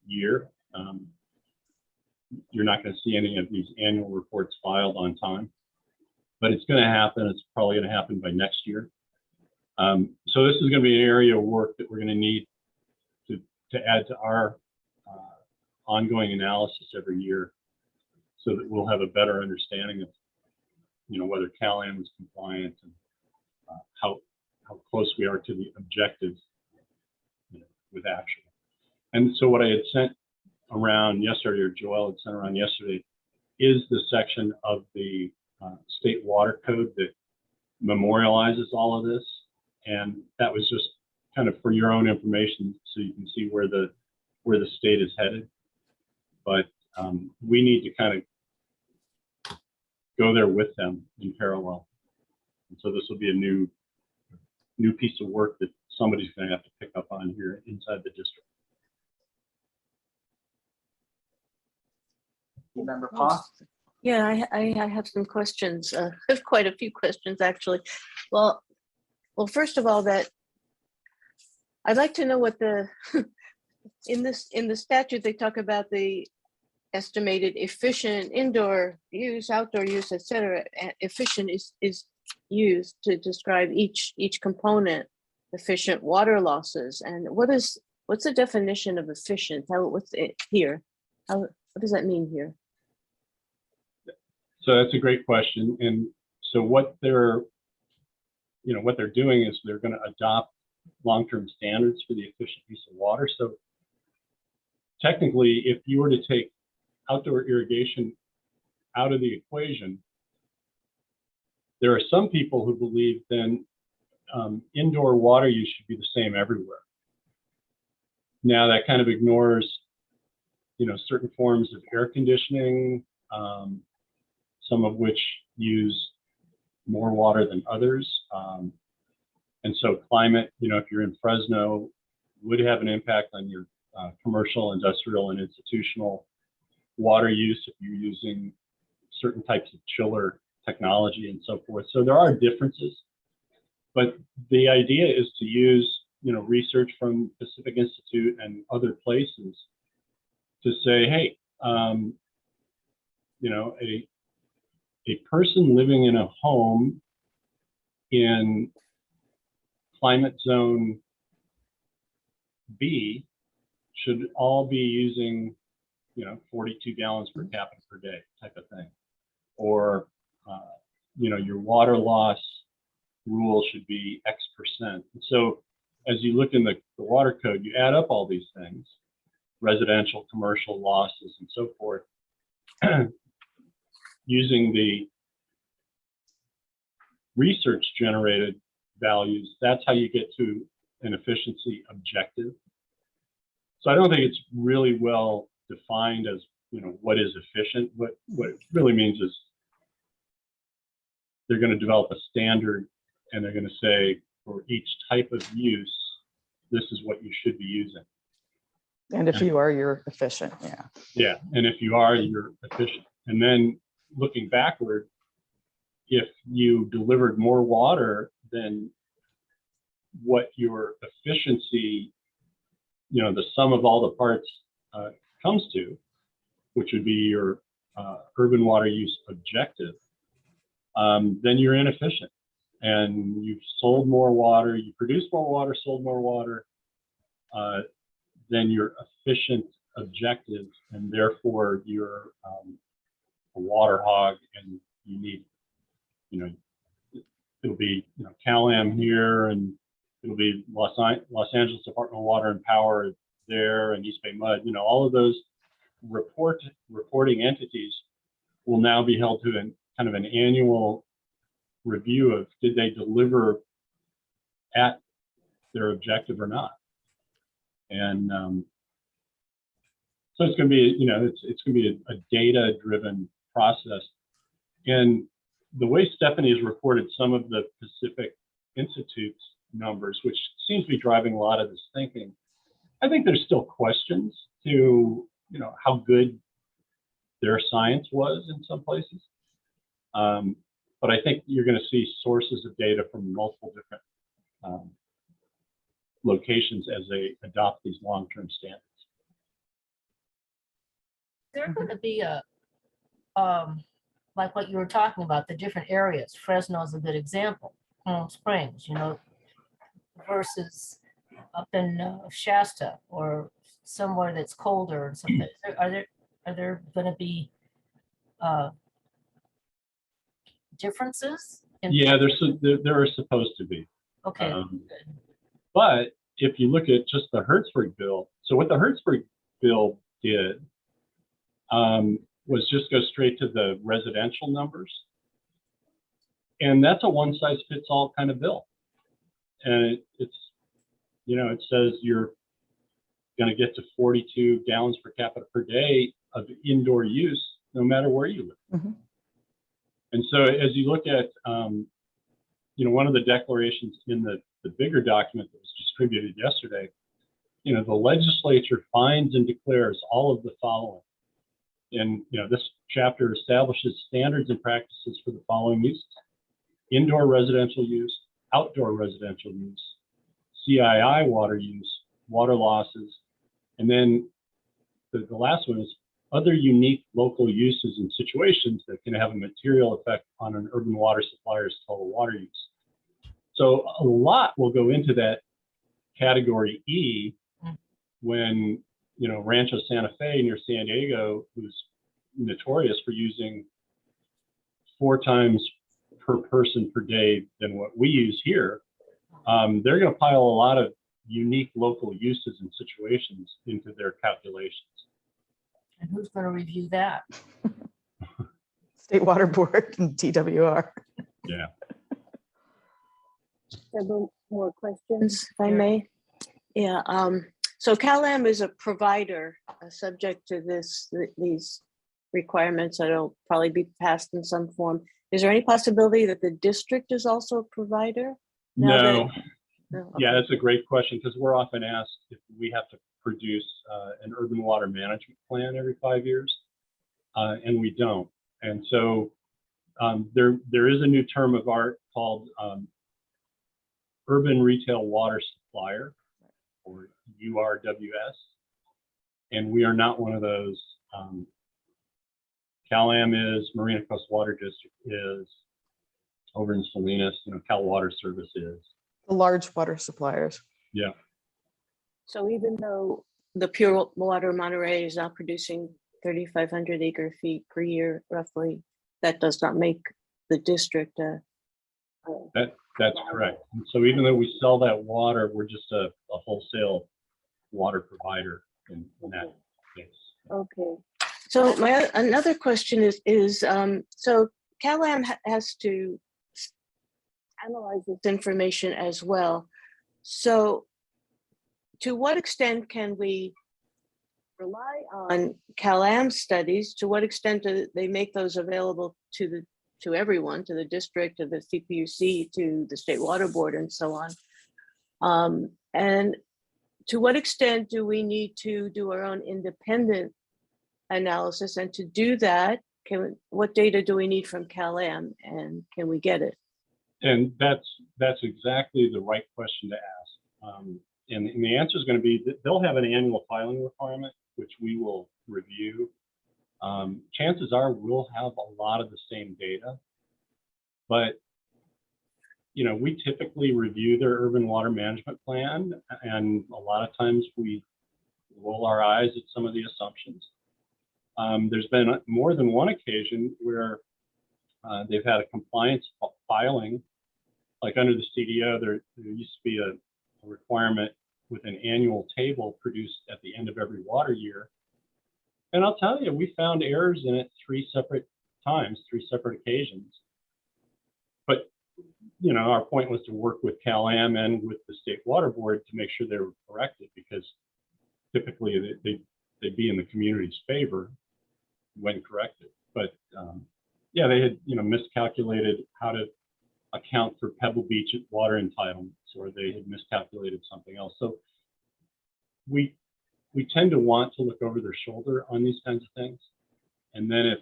year. You're not going to see any of these annual reports filed on time, but it's going to happen. It's probably going to happen by next year. So this is going to be an area of work that we're going to need to add to our ongoing analysis every year, so that we'll have a better understanding of, whether CalAm is compliant and how close we are to the objectives with action. And so what I had sent around yesterday, or Joelle had sent around yesterday, is the section of the state water code that memorializes all of this. And that was just kind of for your own information, so you can see where the state is headed. But we need to kind of go there with them in parallel. And so this will be a new piece of work that somebody's going to have to pick up on here inside the district. Member Pa? Yeah, I have some questions. I have quite a few questions, actually. Well, first of all, that I'd like to know what in the statute, they talk about the estimated efficient indoor use, outdoor use, etc. Efficient is used to describe each component. Efficient water losses, and what's the definition of efficient? What's it here? What does that mean here? So that's a great question. And so what they're doing is they're going to adopt long-term standards for the efficient use of water. So technically, if you were to take outdoor irrigation out of the equation, there are some people who believe then indoor water use should be the same everywhere. Now that kind of ignores, certain forms of air conditioning, some of which use more water than others. And so climate, if you're in Fresno, would have an impact on your commercial, industrial, and institutional water use if you're using certain types of chiller technology and so forth. So there are differences, but the idea is to use, research from Pacific Institute and other places to say, hey, a person living in a home in climate zone B should all be using, 42 gallons per capita per day type of thing. Or, your water loss rule should be X percent. So as you look in the water code, you add up all these things, residential, commercial losses, and so forth, using the research generated values. That's how you get to an efficiency objective. So I don't think it's really well defined as, what is efficient. What it really means is they're going to develop a standard, and they're going to say, for each type of use, this is what you should be using. And if you are, you're efficient. Yeah. Yeah. And if you are, you're efficient. And then looking backward, if you delivered more water than what your efficiency, the sum of all the parts comes to, which would be your urban water use objective, then you're inefficient. And you've sold more water, you produced more water, sold more water, than your efficient objective, and therefore you're a water hog, and you need, it'll be CalAm here, and it'll be Los Angeles Department of Water and Power there, and East Bay Mud. All of those reporting entities will now be held to kind of an annual review of, did they deliver at their objective or not? And So it's going to be, it's going to be a data-driven process. And the way Stephanie has reported some of the Pacific Institute's numbers, which seems to be driving a lot of this thinking, I think there's still questions to, how good their science was in some places. But I think you're going to see sources of data from multiple different locations as they adopt these long-term standards. There's going to be a, like what you were talking about, the different areas. Fresno is a good example. Palm Springs, versus up in Shasta or somewhere that's colder or something. Are there going to be differences? Yeah, there are supposed to be. Okay. But if you look at just the Hertzberg bill, so what the Hertzberg bill did was just go straight to the residential numbers. And that's a one-size-fits-all kind of bill. And it says you're going to get to 42 gallons per capita per day of indoor use, no matter where you live. Mm-hmm. And so as you look at, one of the declarations in the bigger document that was distributed yesterday, the legislature finds and declares all of the following. And, this chapter establishes standards and practices for the following uses: indoor residential use, outdoor residential use, CII water use, water losses, and then the last one is other unique local uses and situations that can have a material effect on an urban water supplier's total water use. So a lot will go into that category E when, Rancho Santa Fe near San Diego, who's notorious for using 4 times per person per day than what we use here, they're going to pile a lot of unique local uses and situations into their calculations. And who's going to review that? State Water Board and DWR. Yeah. Several more questions, if I may. Yeah. So CalAm is a provider subject to these requirements that'll probably be passed in some form. Is there any possibility that the district is also a provider? No. No, Yeah, okay. that's a great question, because we're often asked if we have to produce an urban water management plan every 5 years, and we don't. And so there is a new term of art called urban retail water supplier, or URWS, and we are not one of those. CalAm is, Marina Coast Water District is, over in Salinas, Cal Water Service is. The large water suppliers. Yeah. So even though the Pure Water Monterey is now producing 3,500 acre feet per year, roughly, that does not make the district That's correct. And so even though we sell that water, we're just a wholesale water provider in that case. okay. So another question is so CalAm has to analyze this information as well. So to what extent can we rely on CalAm studies? To what extent do they make those available to everyone, to the district, to the CPUC, to the State Water Board, and so on? And to what extent do we need to do our own independent analysis? And to do that, what data do we need from CalAm, and can we get it? And that's exactly the right question to ask. And the answer is going to be that they'll have an annual filing requirement, which we will review. Chances are we'll have a lot of the same data, but we typically review their urban water management plan, and a lot of times we roll our eyes at some of the assumptions. There's been more than one occasion where they've had a compliance filing, like under the CDO, there used to be a requirement with an annual table produced at the end of every water year. And I'll tell you, we found errors in it 3 separate times, 3 separate occasions. But, our point was to work with CalAm and with the State Water Board to make sure they were corrected, because typically they'd be in the community's favor when corrected. But yeah, they had, you know, miscalculated how to account for Pebble Beach water entitlements, or they had miscalculated something else. So we tend to want to look over their shoulder on these kinds of things. And then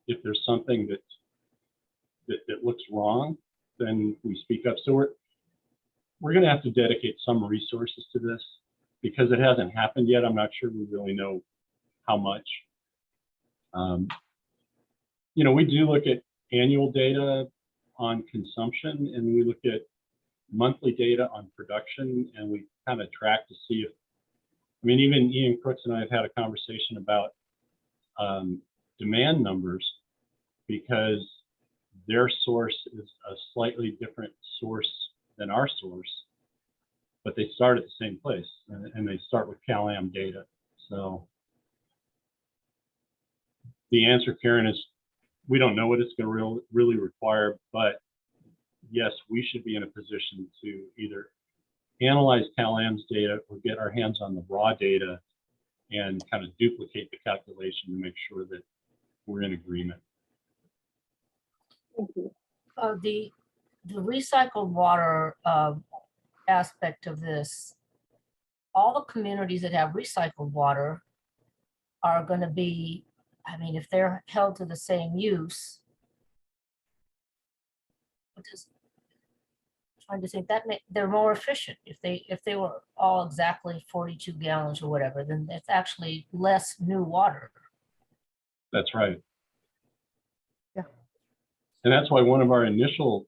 if there's something that looks wrong, then we speak up. So we're going to have to dedicate some resources to this because it hasn't happened yet. I'm not sure we really know how much. You know, we do look at annual data on consumption, and we look at monthly data on production, and we kind of track to see if, I mean, even Ian Crooks and I have had a conversation about demand numbers, because their source is a slightly different source than our source, but they start at the same place, and they start with CalAm data. So the answer, Karen, is we don't know what it's going to really require, but yes, we should be in a position to either analyze CalAm's data or get our hands on the raw data and kind of duplicate the calculation to make sure that we're in agreement. The recycled water aspect of this, all the communities that have recycled water are going to be, I mean, if they're held to the same use, trying to think that they're more efficient. If they were all exactly 42 gallons or whatever, then it's actually less new water. That's right. Yeah. And that's why one of our initial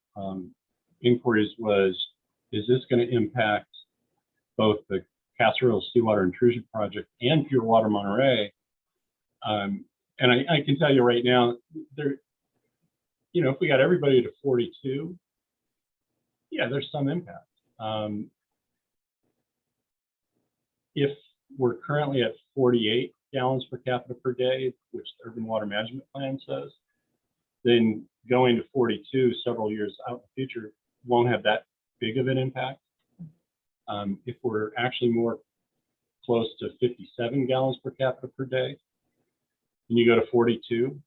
inquiries was, is this going to impact both the Casserole Seawater Intrusion Project and Pure Water Monterey? And I can tell you right now, there, you know, if we got everybody to 42, yeah, there's some impact. If we're currently at 48 gallons per capita per day, which the Urban Water Management Plan says, then going to 42 several years out in the future won't have that big of an impact. If we're actually more close to 57 gallons per capita per day, and you go to 42,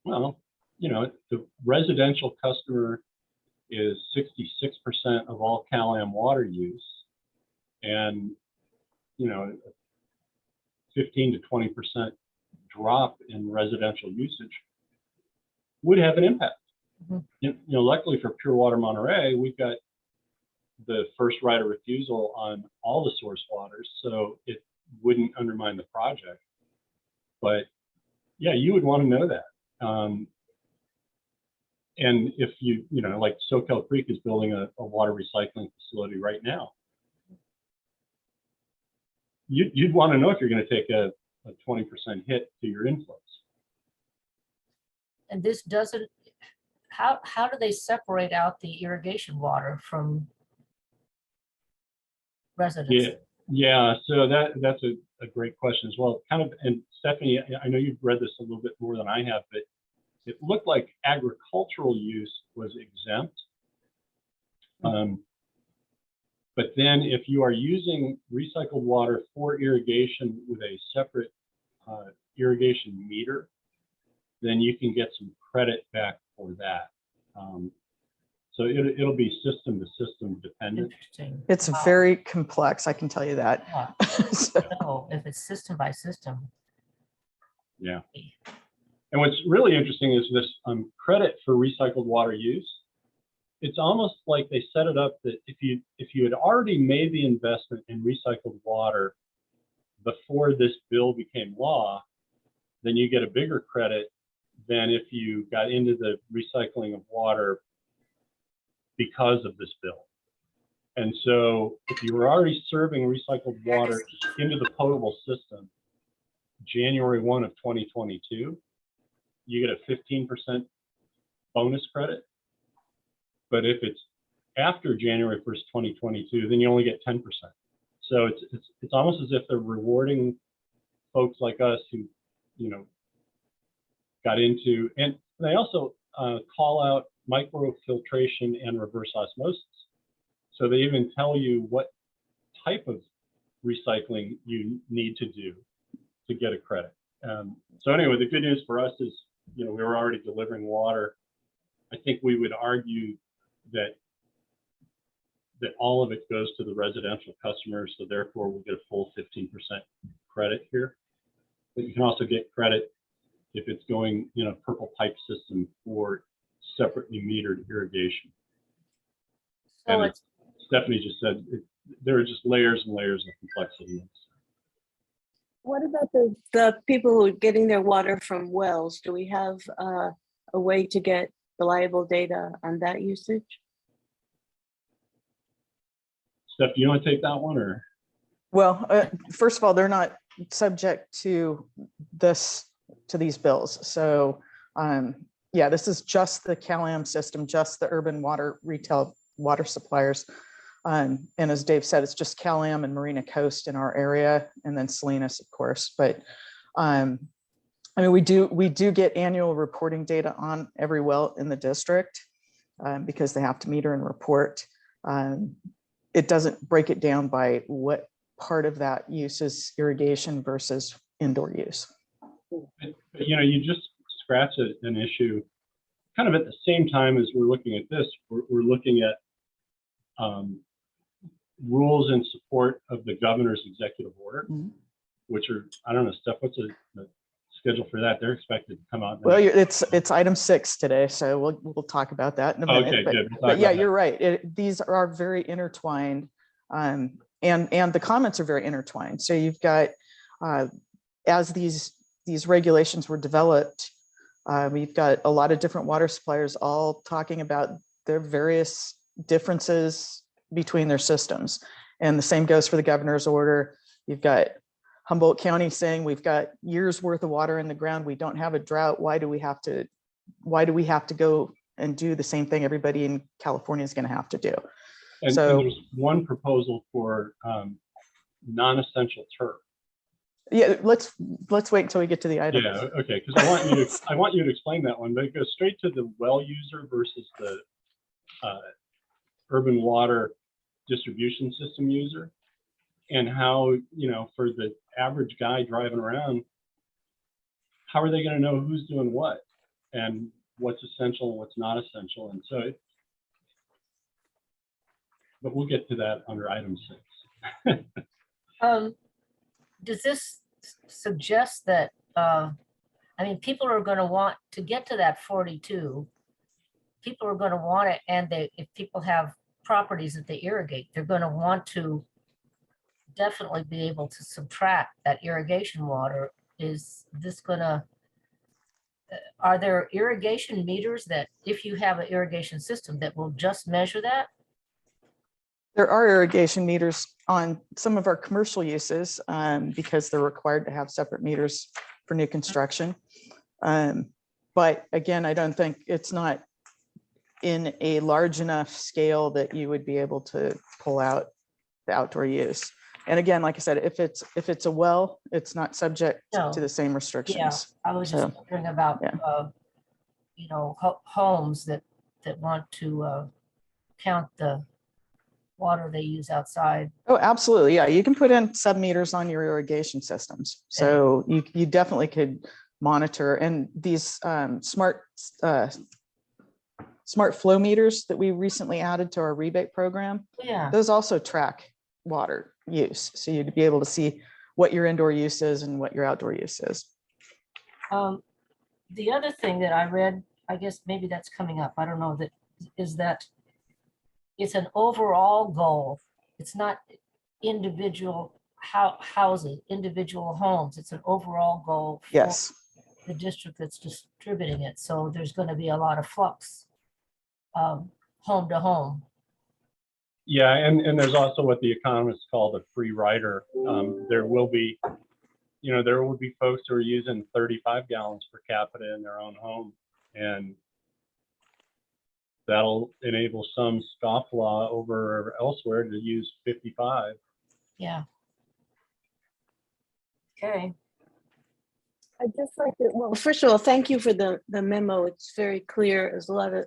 well, you know, the residential customer is 66% of all CalAm water use, and, you know, 15 to 20% drop in residential usage would have an impact. Mm-hmm. You know, luckily for Pure Water Monterey, we've got the first right of refusal on all the source waters, so it wouldn't undermine the project. But yeah, you would want to know that. And if you know, like Soquel Creek is building a water recycling facility right now, you'd want to know if you're going to take a 20% hit to your inflows. And this doesn't, how do they separate out the irrigation water from residents? Yeah. So that's a great question as well. Kind of, and Stephanie, I know you've read this a little bit more than I have, but it looked like agricultural use was exempt. But then if you are using recycled water for irrigation with a separate irrigation meter, then you can get some credit back for that. So it'll be system to system dependent. Interesting. It's Wow. very complex, I can tell you that. Yeah. So, No, if it's system by system. Yeah. And what's really interesting is this credit for recycled water use. It's almost like they set it up that if you had already made the investment in recycled water before this bill became law, then you get a bigger credit than if you got into the recycling of water because of this bill. And so if you were already serving recycled water into the potable system January 1 of 2022, you get a 15% bonus credit. But if it's after January 1st, 2022, then you only get 10%. So it's almost as if they're rewarding folks like us who, you know, got into, and they also call out microfiltration and reverse osmosis. So they even tell you what type of recycling you need to do to get a credit. So anyway, the good news for us is, we were already delivering water. I think we would argue that all of it goes to the residential customers, so therefore we'll get a full 15% credit here. But you can also get credit if it's going, purple pipe system for separately metered irrigation. So And it's, Stephanie just said, there are just layers and layers of complexity. What about the people who are getting their water from wells? Do we have a way to get reliable data on that usage? Steph, do you want to take that one, or? Well, first of all, they're not subject to these bills. So yeah, this is just the CalAm system, just the urban water retail water suppliers. And as Dave said, it's just CalAm and Marina Coast in our area, and then Salinas, of course. But I mean, we do get annual reporting data on every well in the district because they have to meter and report. It doesn't break it down by what part of that use is irrigation versus indoor use. But, you just scratched an issue kind of at the same time as we're looking at this. We're looking at rules in support of the governor's executive order, which are, I don't know, Steph, what's the schedule for that? They're expected to come out. Well, it's item 6 today, so we'll talk about that in a minute. Okay, good. But yeah, you're right. These are very intertwined, and the comments are very intertwined. So you've got as these regulations were developed, we've got a lot of different water suppliers all talking about their various differences between their systems, and the same goes for the governor's order. You've got Humboldt County saying we've got years worth of water in the ground. We don't have a drought. Why do we have to go and do the same thing everybody in California is going to have to do? And there's one proposal for non-essential turf. Yeah, let's wait until we get to the item. Yeah, okay, because I want you to explain that one, but it goes straight to the well user versus the urban water distribution system user, and how, for the average guy driving around, how are they going to know who's doing what and what's essential and what's not essential? And so but we'll get to that under item 6. does this suggest that, people are going to want to get to that 42. People are going to want it, and if people have properties that they irrigate, they're going to want to definitely be able to subtract that irrigation water. Is this going to, are there irrigation meters that, if you have an irrigation system, that will just measure that? There are irrigation meters on some of our commercial uses because they're required to have separate meters for new construction. But again, I don't think it's not in a large enough scale that you would be able to pull out the outdoor use. And again, like I said, if it's a well, it's not subject to the same restrictions. Yeah, I was just wondering about, homes that want to count the water they use outside. Oh, absolutely. Yeah, you can put in sub-meters on your irrigation systems. So you definitely could monitor. And these smart flow meters that we recently added to our rebate program, those also track water use. So you'd be able to see what your indoor use is and what your outdoor use is. The other thing that I read, I guess maybe that's coming up, I don't know, is that it's an overall goal. It's not individual houses, individual homes. It's an overall goal for the district that's distributing it. So there's going to be a lot of flux home to home. Yeah, and there's also what the economists call the free rider. There will be folks who are using 35 gallons per capita in their own home, and that'll enable some scofflaw over elsewhere to use 55. Yeah. Okay. I'd just like to, well, first of all, thank you for the memo. It's very clear. There's a lot of,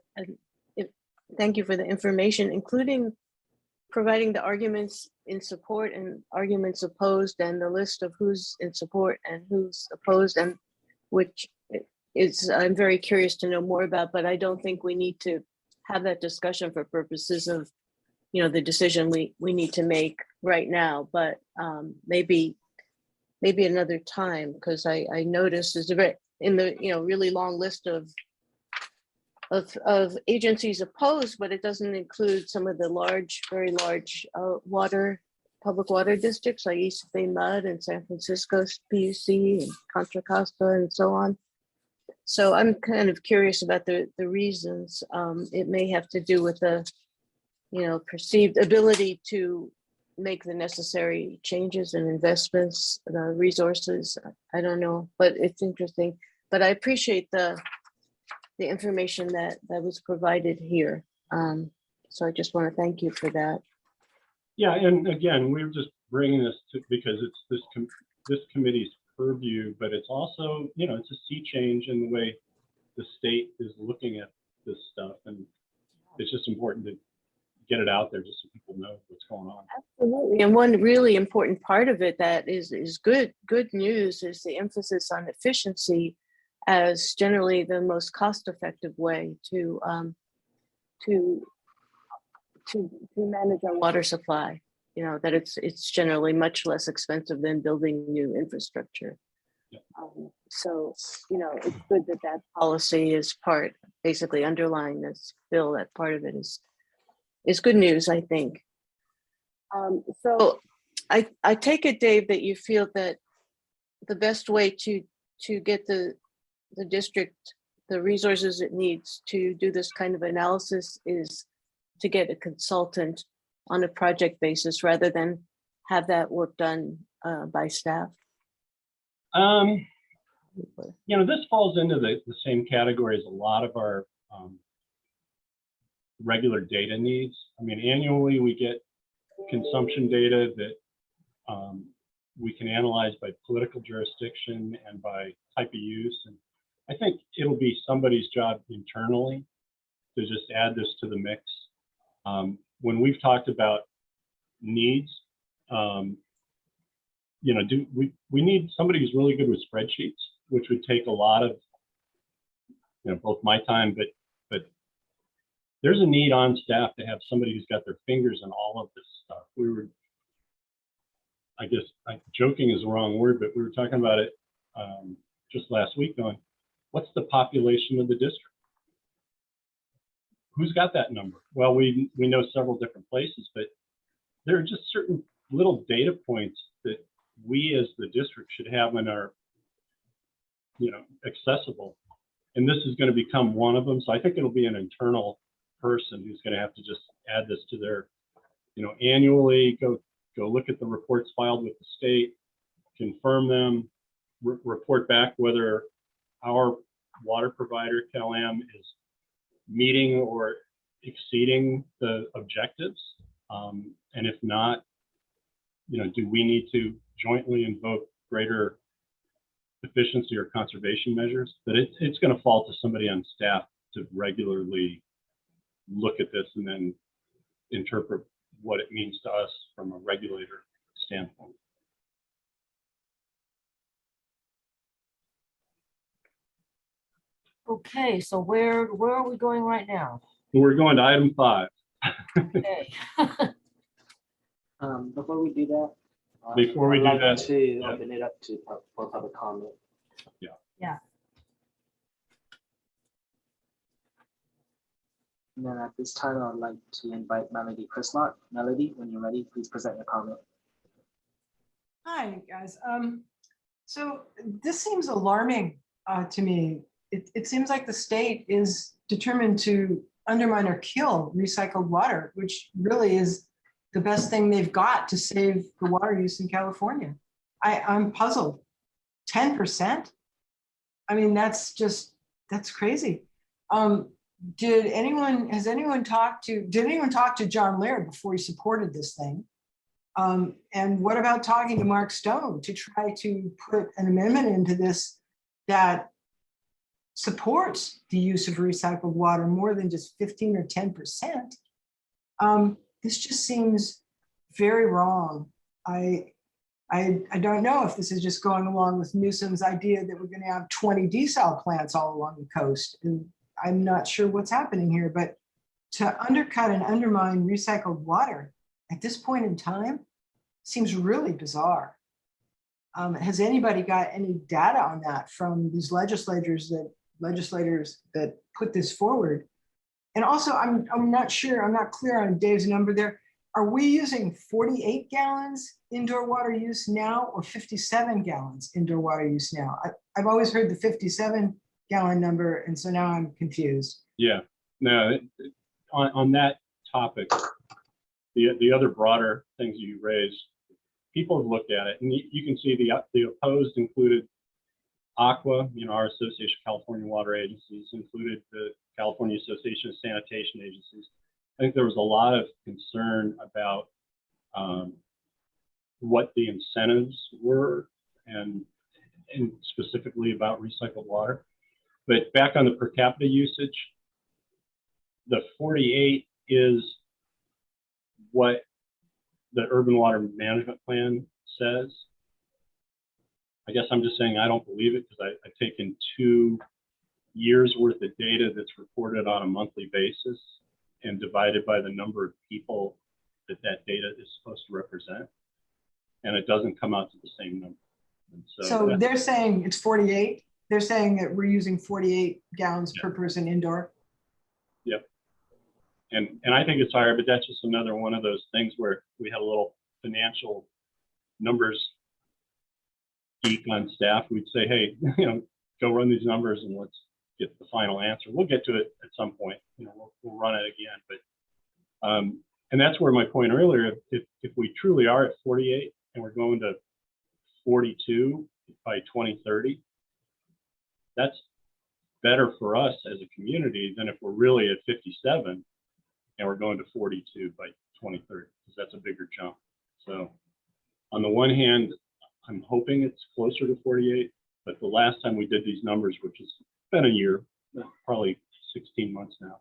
thank you for the information, including providing the arguments in support and arguments opposed and the list of who's in support and who's opposed, and which is, I'm very curious to know more about, but I don't think we need to have that discussion for purposes of, you know, the decision we need to make right now, but maybe another time, because I noticed there's a very, in the, you know, really long list of agencies opposed, but it doesn't include some of the large, very large public water districts like East Bay Mud and San Francisco PUC and Contra Costa and so on. So I'm kind of curious about the reasons. It may have to do with the, you know, perceived ability to make the necessary changes and investments, the resources. I don't know, but it's interesting. But I appreciate the information that was provided here. So I just want to thank you for that. Yeah, and again, we're just bringing this to, because it's this committee's purview, but it's also, you know, it's a sea change in the way the state is looking at this stuff, and it's just important to get it out there just so people know what's going on. Absolutely, and one really important part of it that is good news is the emphasis on efficiency as generally the most cost-effective way to manage our water supply. You know, that it's generally much less expensive than building new infrastructure. Yeah. So, you know, it's good that policy is basically underlying this bill. That part of it is good news, I think. So I take it, Dave, that you feel that the best way to get the district the resources it needs to do this kind of analysis is to get a consultant on a project basis rather than have that work done by staff. You know, this falls into the same category as a lot of our regular data needs. I mean, annually we get consumption data that we can analyze by political jurisdiction and by type of use. And I think it'll be somebody's job internally to just add this to the mix. When we've talked about needs, you know, we need somebody who's really good with spreadsheets, which would take a lot of, you know, both my time, but there's a need on staff to have somebody who's got their fingers in all of this stuff. We were, I guess, joking is the wrong word, but we were talking about it just last week going, what's the population of the district? Who's got that number? Well, we know several different places, but there are just certain little data points that we as the district should have in our, you know, accessible. And this is going to become one of them. So I think it'll be an internal person who's going to have to just add this to their, you know, annually go look at the reports filed with the state, confirm them, report back whether our water provider, CalAm, is meeting or exceeding the objectives. And if not, you know, do we need to jointly invoke greater efficiency or conservation measures? But it's going to fall to somebody on staff to regularly look at this and then interpret what it means to us from a regulator standpoint. Okay, so where are we going right now? We're going to item 5. Okay. Before we do that, Before we I'd do like that, to yeah. open it up for public comment. Yeah. And then at this time, I'd like to invite Melody Crislott. Melody, when you're ready, please present your comment. Hi, guys. So this seems alarming to me. It seems like the state is determined to undermine or kill recycled water, which really is the best thing they've got to save the water use in California. I'm puzzled. 10%? I mean, that's crazy. Did anyone talk to John Laird before he supported this thing? And what about talking to Mark Stone to try to put an amendment into this that supports the use of recycled water more than just 15 or 10%? this just seems very wrong. I don't know if this is just going along with Newsom's idea that we're going to have 20 desal plants all along the coast. And I'm not sure what's happening here, but to undercut and undermine recycled water at this point in time seems really bizarre. Has anybody got any data on that from these legislators that put this forward? And also, I'm not sure, I'm not clear on Dave's number there. Are we using 48 gallons indoor water use now or 57 gallons indoor water use now? I've always heard the 57 gallon number, and so now I'm confused. Yeah, no, on that topic, the other broader things you raised, people have looked at it, and you can see the opposed included Aqua, our Association of California Water Agencies, included the California Association of Sanitation Agencies. I think there was a lot of concern about what the incentives were and specifically about recycled water. But back on the per capita usage, the 48 is what the urban water management plan says. I guess I'm just saying I don't believe it because I've taken 2 years worth of data that's reported on a monthly basis and divided by the number of people that data is supposed to represent. And it doesn't come out to the same number. And So they're saying it's 48. They're saying that we're using 48 gallons per person indoor. Yep. And I think it's higher, but that's just another one of those things where we had a little financial numbers geek on staff. We'd say, hey, go run these numbers and let's get the final answer. We'll get to it at some point. We'll run it again. But and that's where my point earlier, if we truly are at 48 and we're going to 42 by 2030, that's better for us as a community than if we're really at 57 and we're going to 42 by 2030, because that's a bigger jump. So on the one hand, I'm hoping it's closer to 48, but the last time we did these numbers, which has been a year, probably 16 months now,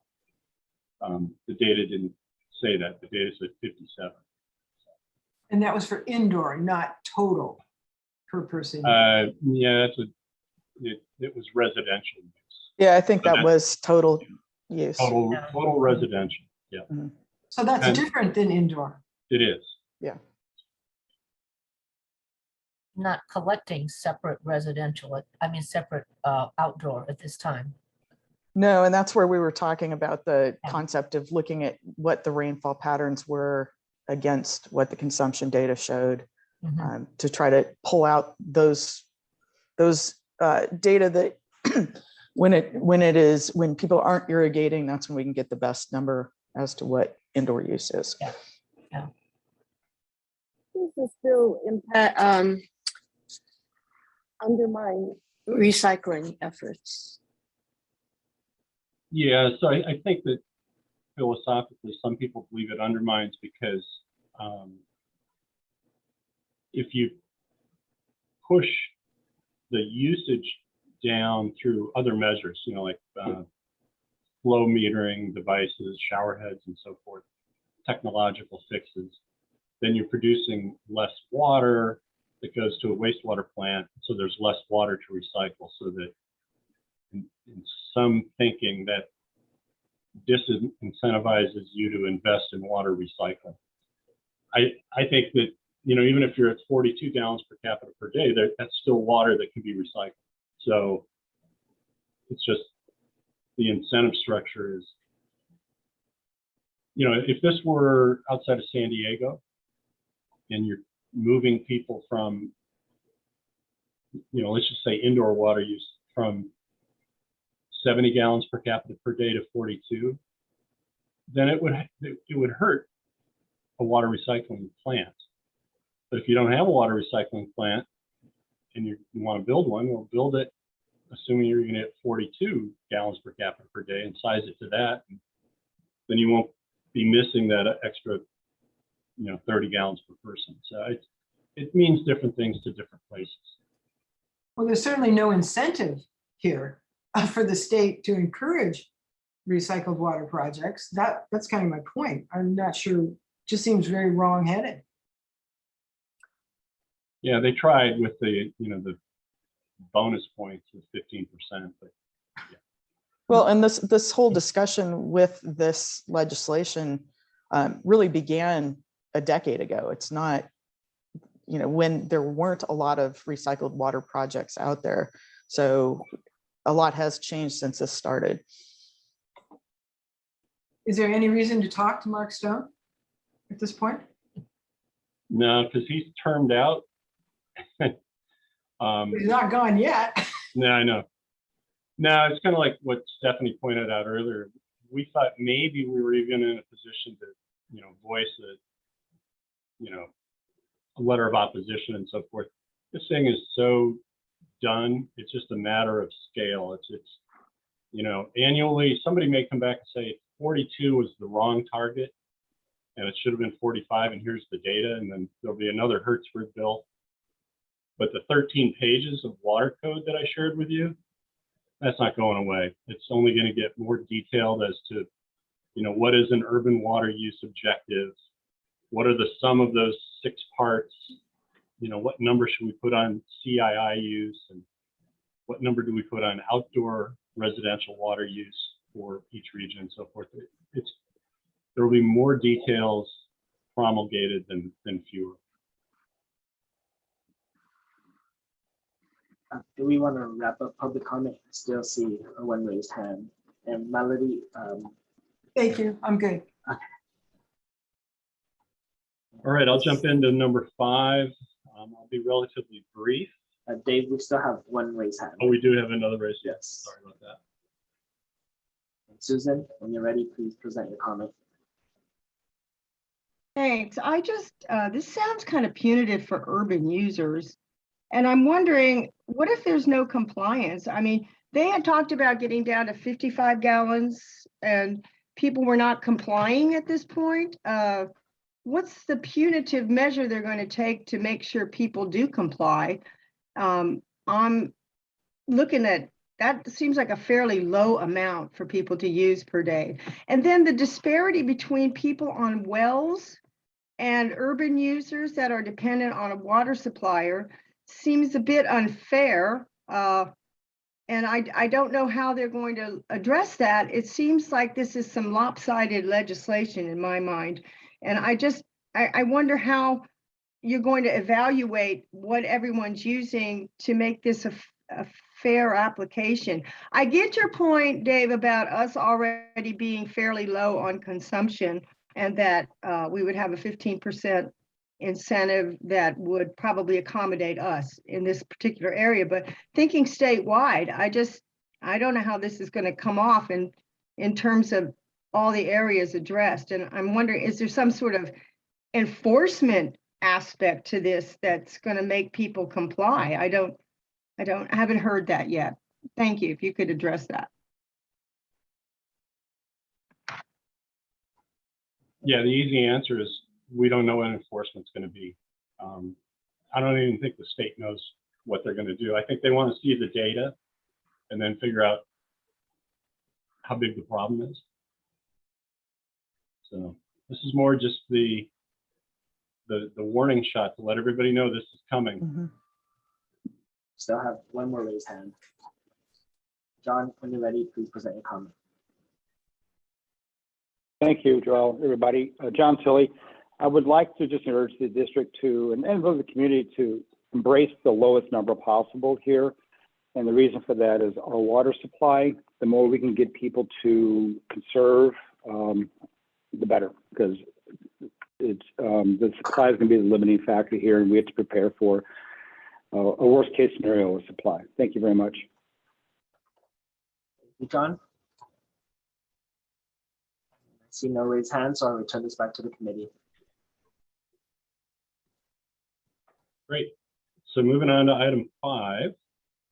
the data didn't say that. The data said 57. And that was for indoor, not total per person. Yeah, it was residential use. Yeah, I think that was total use. Total residential. Yeah. Mhm. So that's different than indoor. It is. Yeah. Not collecting separate residential, separate outdoor at this time. No, and that's where we were talking about the concept of looking at what the rainfall patterns were against what the consumption data showed, to try to pull out those data that when people aren't irrigating, that's when we can get the best number as to what indoor use is. Yeah. This is still impact undermine recycling efforts. Yeah, so I think that philosophically, some people believe it undermines because if you push the usage down through other measures, like flow metering devices, shower heads, and so forth, technological fixes, then you're producing less water that goes to a wastewater plant. So there's less water to recycle, so that in some thinking that disincentivizes you to invest in water recycling. I think that, even if you're at 42 gallons per capita per day, that's still water that can be recycled. So it's just the incentive structure is, if this were outside of San Diego and you're moving people from, let's just say indoor water use from 70 gallons per capita per day to 42, then it would hurt a water recycling plant. But if you don't have a water recycling plant and you want to build one, well, build it assuming you're going to get 42 gallons per capita per day and size it to that. And then you won't be missing that extra, 30 gallons per person. So it means different things to different places. Well, there's certainly no incentive here for the state to encourage recycled water projects. That's kind of my point. I'm not sure just seems very wrong-headed. Yeah, they tried with the, the bonus points of 15%, but Well, and this whole discussion with this legislation really began a decade ago. It's not, when there weren't a lot of recycled water projects out there. So a lot has changed since this started. Is there any reason to talk to Mark Stone at this point? no, because he's termed out. He's not gone yet. No, I know. No, it's kind of like what Stephanie pointed out earlier. We thought maybe we were even in a position to, voice a letter of opposition and so forth. This thing is so done. It's just a matter of scale. It's annually somebody may come back and say 42 was the wrong target and it should have been 45, and here's the data, and then there'll be another Hertzford bill. But the 13 pages of water code that I shared with you, that's not going away. It's only going to get more detailed as to, what is an urban water use objective? What are the sum of those 6 parts? What number should we put on CII use, and what number do we put on outdoor residential water use for each region and so forth? There will be more details promulgated than fewer. Do we want to wrap up public comment? I still see a one raised hand. And Melody, Thank you. I'm good. All right, I'll jump into number 5. I'll be relatively brief. Dave, we still have one raised hand. Oh, we do have another raise. Yes. Sorry about that. And Susan, when you're ready, please present your comment. Thanks. This sounds kind of punitive for urban users. And I'm wondering, what if there's no compliance? I mean, they had talked about getting down to 55 gallons and people were not complying at this point. What's the punitive measure they're going to take to make sure people do comply? I'm looking at that seems like a fairly low amount for people to use per day. And then the disparity between people on wells and urban users that are dependent on a water supplier seems a bit unfair. And I don't know how they're going to address that. It seems like this is some lopsided legislation in my mind. And I wonder how you're going to evaluate what everyone's using to make this a fair application. I get your point, Dave, about us already being fairly low on consumption and that we would have a 15% incentive that would probably accommodate us in this particular area. But thinking statewide, I don't know how this is going to come off in terms of all the areas addressed. And I'm wondering, is there some sort of enforcement aspect to this that's going to make people comply? I haven't heard that yet. Thank you. If you could address that. Yeah, the easy answer is we don't know what enforcement's going to be. I don't even think the state knows what they're going to do. I think they want to see the data and then figure out how big the problem is. So this is more just the warning shot to let everybody know this is coming. Mhm. Still have one more raised hand. John, when you're ready, please present your comment. Thank you, Joel, everybody. John Tilley. I would like to just urge the district to, and the community to embrace the lowest number possible here. And the reason for that is our water supply. The more we can get people to conserve, the better, because it's the supply is going to be the limiting factor here, and we have to prepare for a worst case scenario of supply. Thank you very much. Thank you, John. I see no raised hands, so I'll return this back to the committee. Great. So moving on to item 5.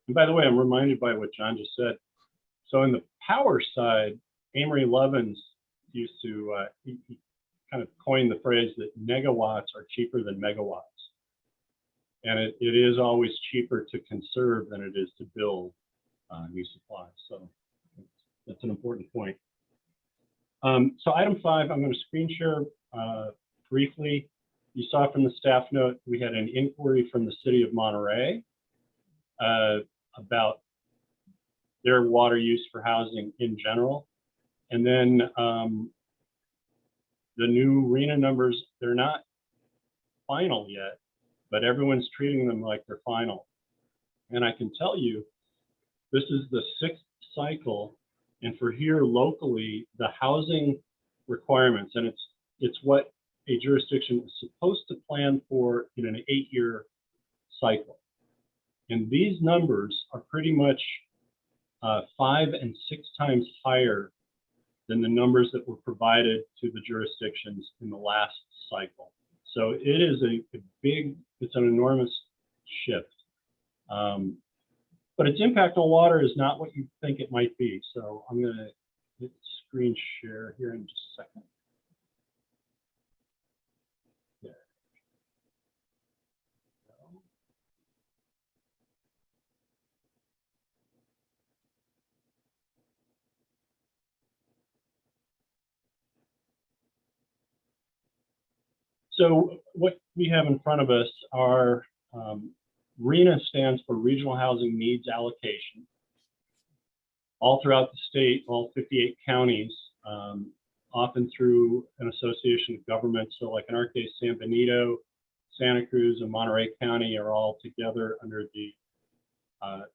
And by the way, I'm reminded by what John just said. So in the power side, Amory Lovins used to, he kind of coined the phrase that megawatts are cheaper than megawatts. And it is always cheaper to conserve than it is to build new supply. So that's an important point. So item 5, I'm going to screen share briefly, you saw from the staff note, we had an inquiry from the City of Monterey about their water use for housing in general. And then the new RENA numbers, they're not final yet, but everyone's treating them like they're final. And I can tell you, this is the 6th cycle. And for here locally, the housing requirements, and it's what a jurisdiction is supposed to plan for in an 8-year cycle. And these numbers are pretty much 5 and 6 times higher than the numbers that were provided to the jurisdictions in the last cycle. So it is it's an enormous shift. But its impact on water is not what you think it might be. So I'm going to hit screen share here in just a second. There. So what we have in front of us are RENA stands for Regional Housing Needs Allocation. All throughout the state, all 58 counties, often through an association of governments. So like in our case, San Benito, Santa Cruz, and Monterey County are all together under the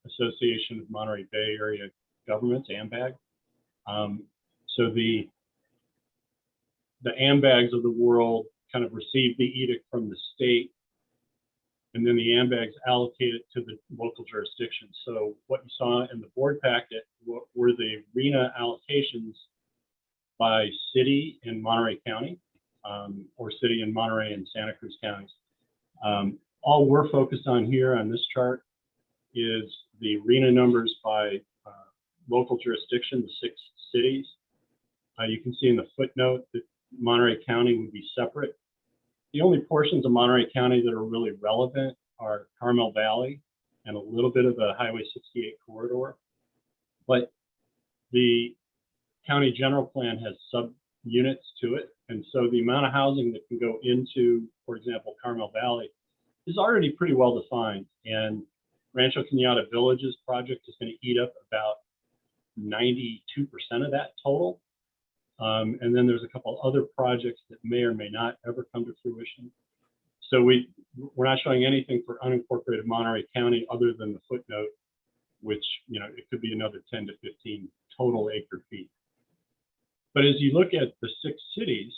Association of Monterey Bay Area Governments, AMBAG. So the AMBAGs of the world kind of receive the edict from the state, and then the AMBAGs allocate it to the local jurisdictions. So what you saw in the board packet were the RENA allocations by city in Monterey County, or city in Monterey and Santa Cruz counties. All we're focused on here on this chart is the RENA numbers by local jurisdiction, the 6 cities. You can see in the footnote that Monterey County would be separate. The only portions of Monterey County that are really relevant are Carmel Valley and a little bit of the Highway 68 corridor. But the county general plan has sub-units to it. And so the amount of housing that can go into, for example, Carmel Valley is already pretty well defined. And Rancho Cañada Villages project is going to eat up about 92% of that total. And then there's a couple other projects that may or may not ever come to fruition. So we're not showing anything for unincorporated Monterey County other than the footnote, which, it could be another 10 to 15 total acre feet. But as you look at the 6 cities,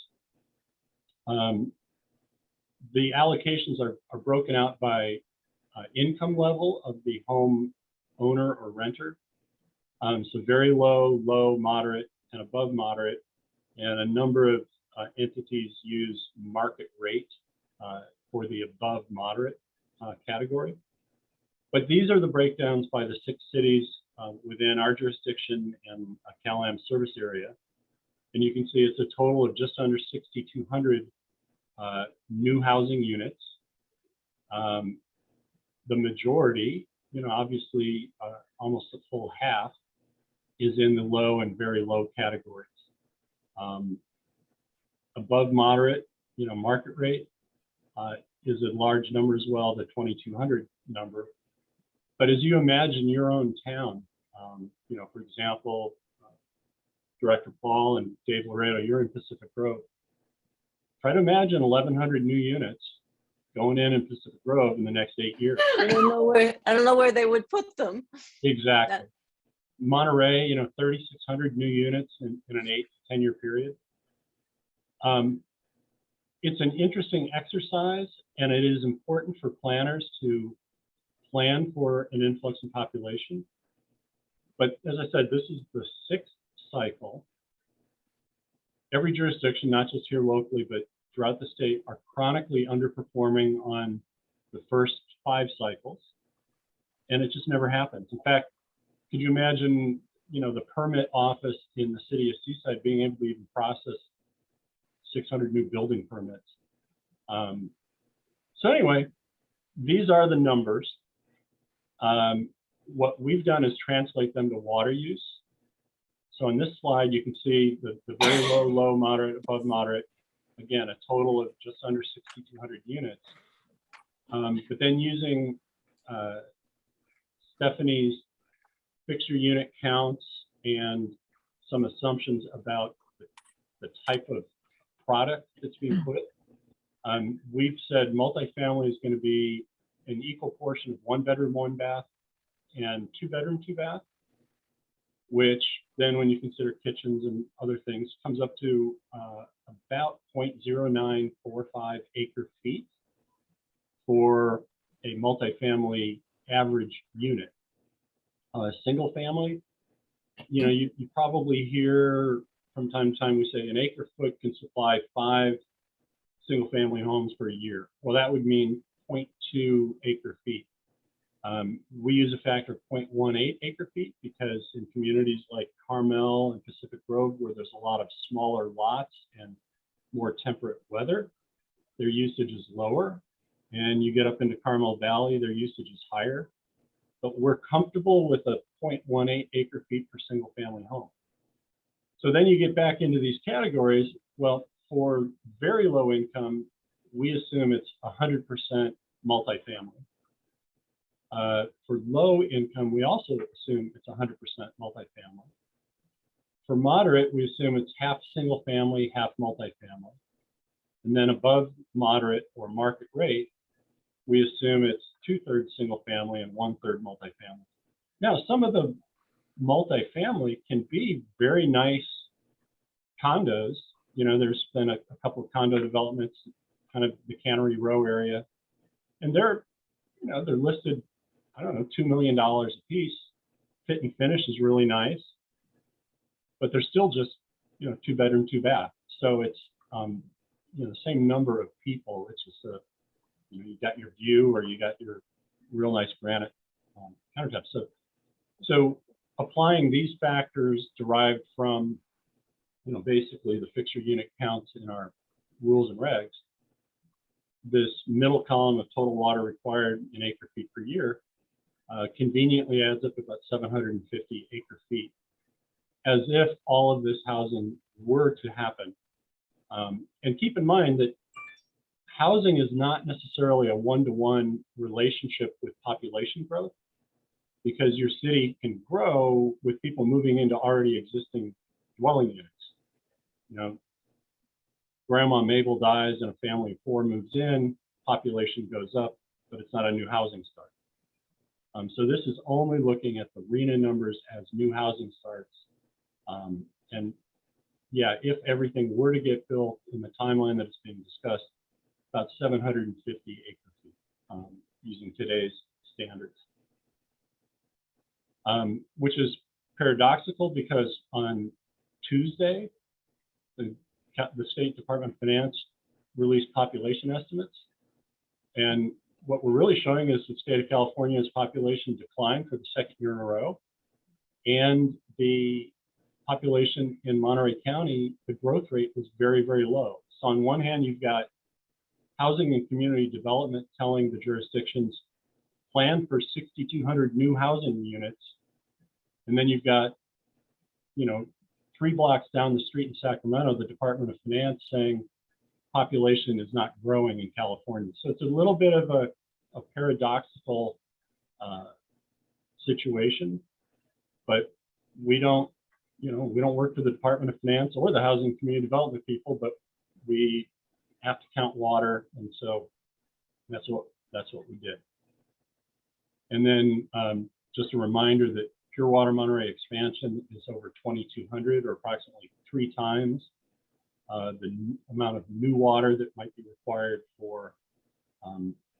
the allocations are broken out by income level of the home owner or renter. So very low, low, moderate, and above moderate. And a number of entities use market rate for the above moderate category. But these are the breakdowns by the 6 cities within our jurisdiction and CalAM service area. And you can see it's a total of just under 6,200 new housing units. The majority, obviously almost a full half, is in the low and very low categories. Above moderate, market rate is a large number as well, the 2,200 number. But as you imagine your own town, for example, Director Paul and Dave Laredo, you're in Pacific Grove. Try to imagine 1,100 new units going in Pacific Grove in the next 8 years. I don't know where they would put them. Exactly. Monterey, 3,600 new units in an 8 to 10 year period. It's an interesting exercise, and it is important for planners to plan for an influx in population. But as I said, this is the 6th cycle. Every jurisdiction, not just here locally, but throughout the state, are chronically underperforming on the first 5 cycles, and it just never happens. In fact, could you imagine, the permit office in the city of Seaside being able to even process 600 new building permits? So anyway, these are the numbers. What we've done is translate them to water use. So on this slide, you can see the very low, low, moderate, above moderate. again, a total of just under 6,200 units. But then using Stephanie's fixture unit counts and some assumptions about the type of product that's being put, we've said multifamily is going to be an equal portion of 1 bedroom, 1 bath, and 2 bedroom, 2 bath, which then when you consider kitchens and other things comes up to about 0.0945 acre feet for a multifamily average unit. Single family, you know, you probably hear from time to time we say an acre foot can supply 5 single family homes for a year. Well, that would mean 0.2 acre feet. We use a factor of 0.18 acre feet because in communities like Carmel and Pacific Grove, where there's a lot of smaller lots and more temperate weather, their usage is lower. And you get up into Carmel Valley, their usage is higher. But we're comfortable with a 0.18 acre feet per single family home. So then you get back into these categories. Well, for very low income, we assume it's 100% multifamily. For low income, we also assume it's 100% multifamily. For moderate, we assume it's half single family, half multifamily. And then above moderate or market rate, we assume it's 2/3 single family and 1/3 multifamily. Now, some of the multifamily can be very nice condos. You know, there's been a couple of condo developments, kind of the Cannery Row area, and they're, you know, they're listed, I don't know, $2 million a piece. Fit and finish is really nice, but they're still just, you know, 2 bedroom, 2 bath. So it's, you know, the same number of people. It's just a, you know, you got your view or you got your real nice granite countertop. So applying these factors derived from, you know, basically the fixture unit counts in our rules and regs, this middle column of total water required in acre feet per year conveniently adds up to about 750 acre feet, as if all of this housing were to happen. And keep in mind that housing is not necessarily a one-to-one relationship with population growth, because your city can grow with people moving into already existing dwelling units. You know, Grandma Mabel dies and a family of 4 moves in, population goes up, but it's not a new housing start. So this is only looking at the RENA numbers as new housing starts. And yeah, if everything were to get built in the timeline that is being discussed, about 750 acre feet using today's standards. Which is paradoxical because on Tuesday, the State Department of Finance released population estimates. And what we're really showing is the state of California's population declined for the 2nd year in a row. And the population in Monterey County, the growth rate was very, very low. So on one hand, you've got housing and community development telling the jurisdictions plan for 6,200 new housing units. And then you've got, you know, 3 blocks down the street in Sacramento, the Department of Finance saying population is not growing in California. So it's a little bit of a paradoxical situation, but we don't, you know, we don't work for the Department of Finance or the Housing and Community Development people, but we have to count water, and so that's what we did. And then just a reminder that Pure Water Monterey expansion is over 2,200, or approximately 3 times the amount of new water that might be required for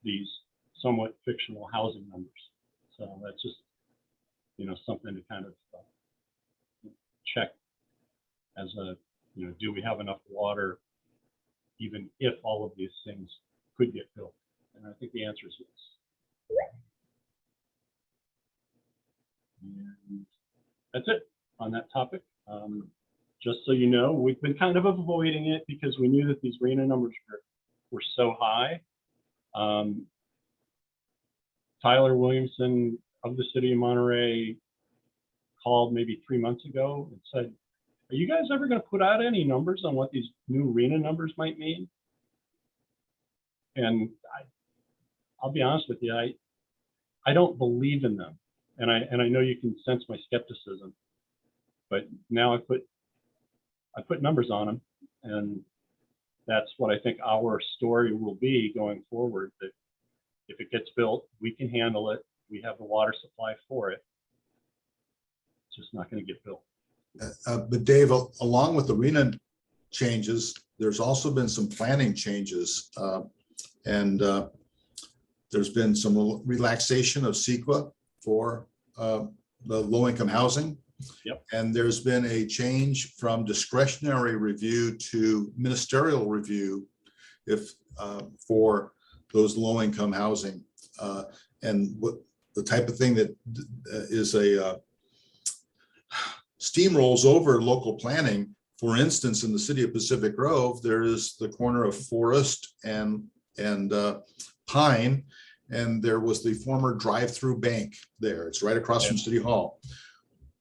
these somewhat fictional housing numbers. So that's just, you know, something to kind of check as a, you know, do we have enough water even if all of these things could get built? And I think the answer is yes. And that's it on that topic. Just so you know, we've been kind of avoiding it because we knew that these RENA numbers were so high. Tyler Williamson of the City of Monterey called maybe 3 months ago and said, Are you guys ever going to put out any numbers on what these new RENA numbers might mean? And I'll be honest with you, I don't believe in them, and I know you can sense my skepticism, but now I put numbers on them, and that's what I think our story will be going forward. That if it gets built, we can handle it. We have the water supply for it. It's just not going to get built. But Dave, along with the RENA changes, there's also been some planning changes. And there's been some relaxation of CEQA for the low-income housing. Yep. And there's been a change from discretionary review to ministerial review for those low-income housing. And what the type of thing that is a steamrolls over local planning. For instance, in the city of Pacific Grove, there is the corner of Forest and Pine, and there was the former drive-through bank there. It's right across from City Hall.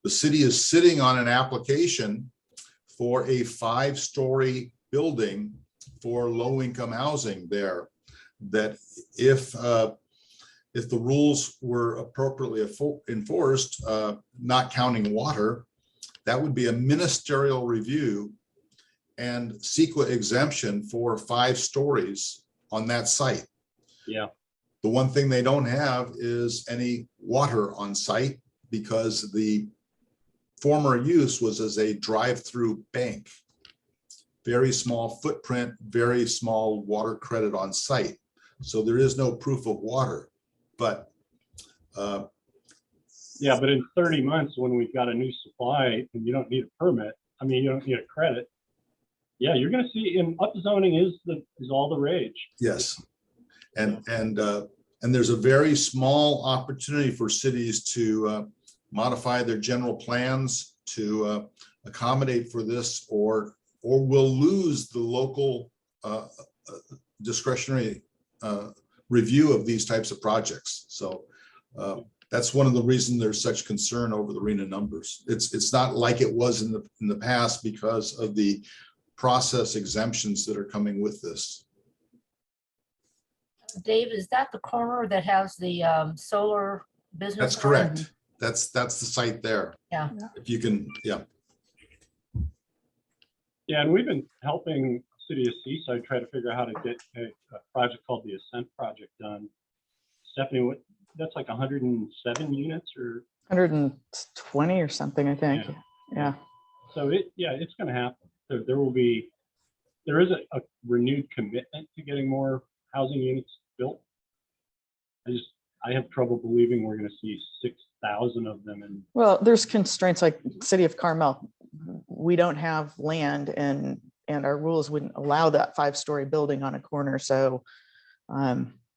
The city is sitting on an application for a 5-story building for low-income housing there. That if the rules were appropriately enforced, not counting water, that would be a ministerial review and CEQA exemption for 5 stories on that site. Yeah. The one thing they don't have is any water on site because the former use was as a drive-through bank. Very small footprint, very small water credit on site. So there is no proof of water, but yeah, but in 30 months when we've got a new supply and you don't need a permit, I mean, you don't need a credit. Yeah, you're going to see in upzoning is all the rage. yes. And there's a very small opportunity for cities to modify their general plans to accommodate for this, or will lose the local discretionary review of these types of projects. So that's one of the reasons there's such concern over the RENA numbers. It's not like it was in the past because of the process exemptions that are coming with this. Dave, is that the corner that has the solar business? That's correct. That's the site there. Yeah. If you can, yeah. Yeah, and we've been helping City of Seaside try to figure out how to get a project called the Ascent Project done. Stephanie, that's like 107 units or 120 or something, I think. Yeah. So it's going to happen. There is a renewed commitment to getting more housing units built. I have trouble believing we're going to see 6,000 of them. And Well, there's constraints like City of Carmel. We don't have land and our rules wouldn't allow that 5-story building on a corner. So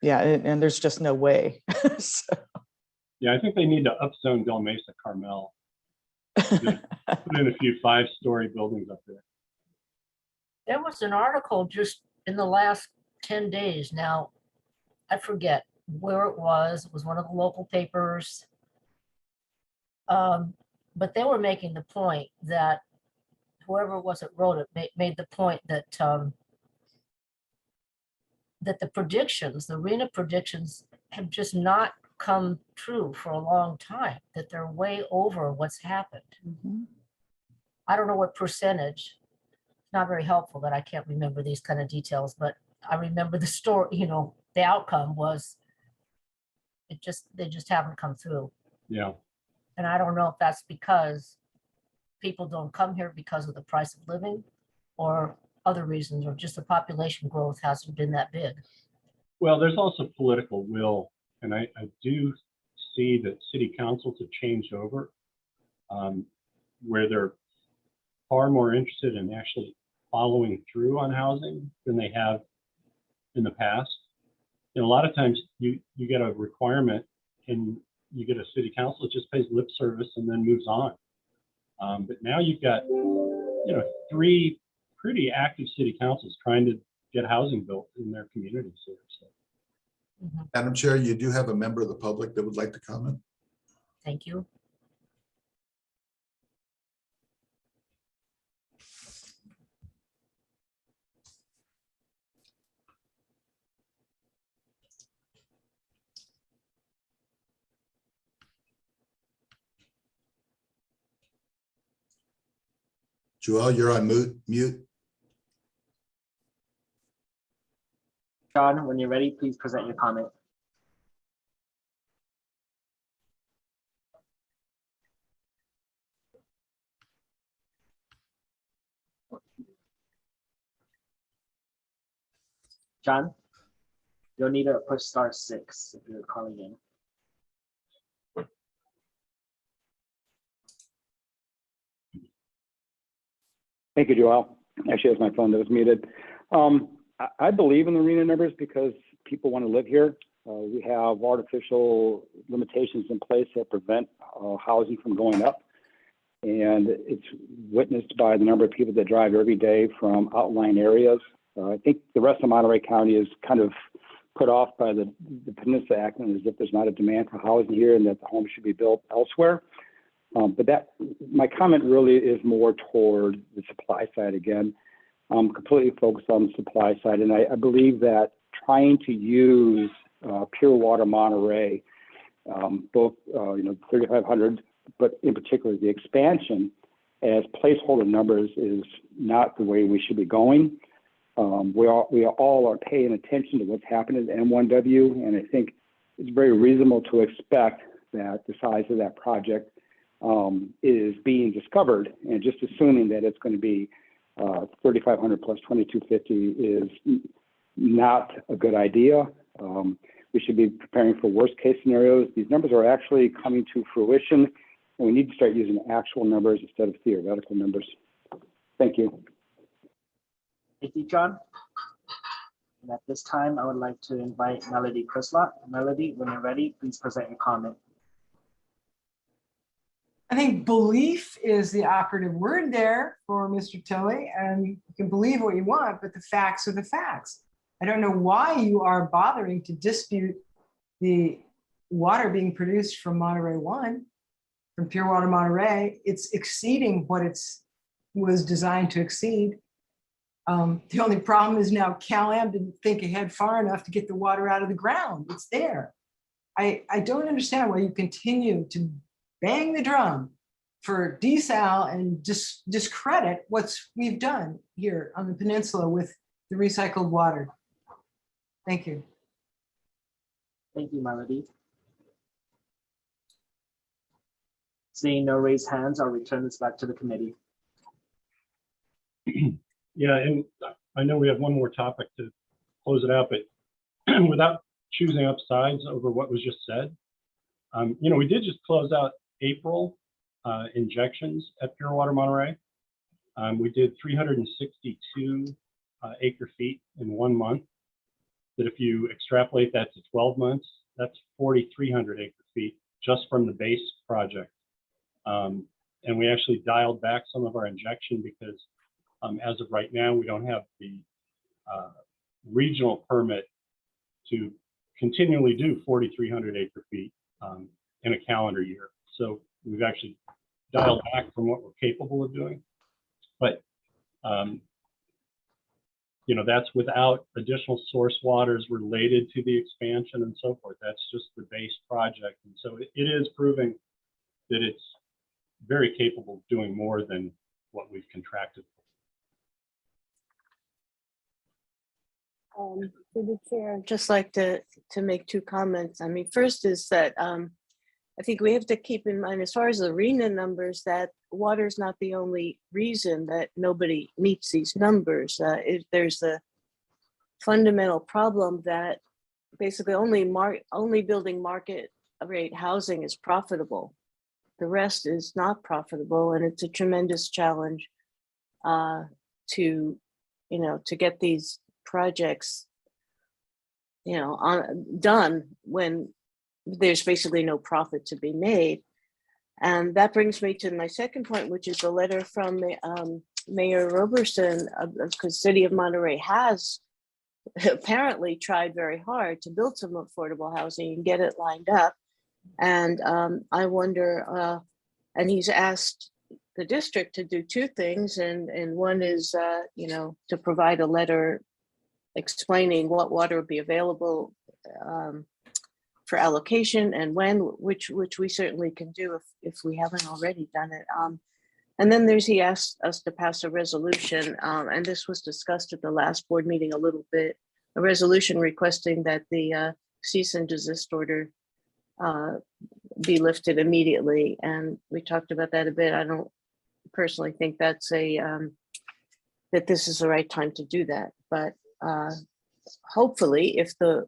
yeah, and there's just no way. So. Yeah, I think they need to upzone Del Mesa Carmel. Put in a few 5-story buildings up there. There was an article just in the last 10 days. Now, I forget where it was. It was one of the local papers. But they were making the point that whoever it was that wrote it made the point that that the predictions, the RENA predictions, have just not come true for a long time, that they're way over what's happened. Mm-hmm. I don't know what percentage. It's not very helpful that I can't remember these kind of details, but I remember the story, the outcome was they just haven't come through. Yeah. And I don't know if that's because people don't come here because of the price of living or other reasons, or just the population growth hasn't been that big. Well, there's also political will. And I do see that city councils have changed over where they're far more interested in actually following through on housing than they have in the past. A lot of times you get a requirement and you get a city council that just pays lip service and then moves on. But now you've got 3 pretty active city councils trying to get housing built in their communities here. So. Madam Chair, you do have a member of the public that would like to comment. Thank you. Joel, you're on mute. John, when you're ready, please present your comment. John, you'll need to push *6 if you're calling in. Thank you, Joel. Actually, it was my phone that was muted. I believe in the RENA numbers because people want to live here. We have artificial limitations in place that prevent housing from going up. And it's witnessed by the number of people that drive every day from outlying areas. I think the rest of Monterey County is kind of put off by the Peninsula Act as if there's not a demand for housing here and that the homes should be built elsewhere. But my comment really is more toward the supply side again. I'm completely focused on the supply side, and I believe that trying to use Pure Water Monterey, both 3,500, but in particular the expansion as placeholder numbers is not the way we should be going. We all are paying attention to what's happening at M1W, and I think it's very reasonable to expect that the size of that project is being discovered, and just assuming that it's going to be 3,500 plus 2,250 is not a good idea. We should be preparing for worst case scenarios. These numbers are actually coming to fruition, and we need to start using actual numbers instead of theoretical numbers. Thank you. Thank you, John. And at this time, I would like to invite Melody Crislott. Melody, when you're ready, please present your comment. I think belief is the operative word there for Mr. Tilley, and you can believe what you want, but the facts are the facts. I don't know why you are bothering to dispute the water being produced from Monterey 1, from Pure Water Monterey. It's exceeding what was designed to exceed. The only problem is now Cal-Am didn't think ahead far enough to get the water out of the ground. It's there. I don't understand why you continue to bang the drum for desal and discredit what we've done here on the peninsula with the recycled water. Thank you. Thank you, Melody. Seeing no raised hands, I'll return this back to the committee. Yeah, and I know we have one more topic to close it out, but without choosing up sides over what was just said, we did just close out April injections at Pure Water Monterey. We did 362 acre feet in 1 month. That if you extrapolate that to 12 months, that's 4,300 acre feet just from the base project. And we actually dialed back some of our injection because as of right now, we don't have the regional permit to continually do 4,300 acre feet in a calendar year. So we've actually dialed back from what we're capable of doing. But that's without additional source waters related to the expansion and so forth. That's just the base project. And so it is proving that it's very capable of doing more than what we've contracted for. Through the chair, I'd just like to make two comments. I mean, first is that I think we have to keep in mind, as far as the RENA numbers, that water is not the only reason that nobody meets these numbers. There's a fundamental problem that basically only building market rate housing is profitable. The rest is not profitable, and it's a tremendous challenge to get these projects done when there's basically no profit to be made. And that brings me to my second point, which is a letter from Mayor Roberson, because City of Monterey has apparently tried very hard to build some affordable housing and get it lined up. And I wonder, and he's asked the district to do two things, and one is to provide a letter explaining what water would be available for allocation and when, which we certainly can do if we haven't already done it. And then he asked us to pass a resolution, and this was discussed at the last board meeting a little bit, a resolution requesting that the cease and desist order be lifted immediately. And we talked about that a bit. I don't personally think that's that this is the right time to do that, but hopefully if the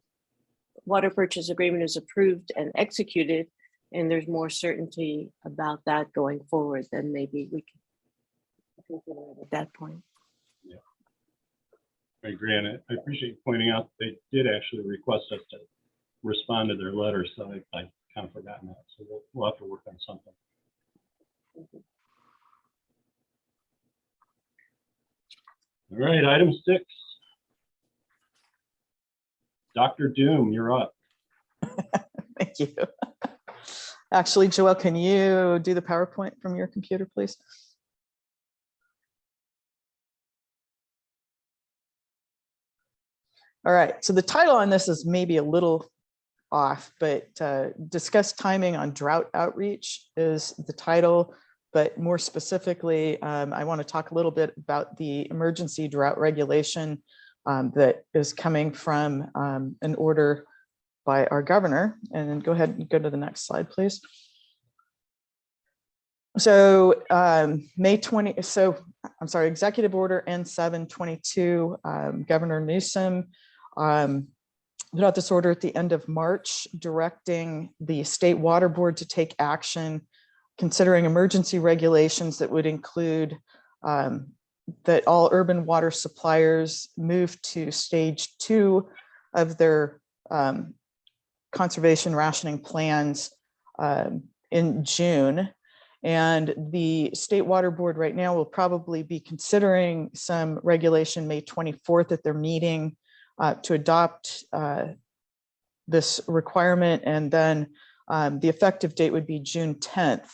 water purchase agreement is approved and executed, and there's more certainty about that going forward, then maybe we can consider it at that point. Yeah, I agree, and I appreciate you pointing out they did actually request us to respond to their letter, so I kind of forgotten that. So we'll have to work on something. All right, item 6. Dr. Doom, you're up. Thank you. Actually, Joelle, can you do the PowerPoint from your computer, please? All right, so the title on this is maybe a little off, but discuss timing on drought outreach is the title. But more specifically, I want to talk a little bit about the emergency drought regulation that is coming from an order by our governor. And go ahead and go to the next slide, please. So Executive Order N722, Governor Newsom put out this order at the end of March, directing the State Water Board to take action considering emergency regulations that would include that all urban water suppliers move to stage 2 of their conservation rationing plans in June. And the State Water Board right now will probably be considering some regulation May 24th at their meeting to adopt this requirement. And then the effective date would be June 10th.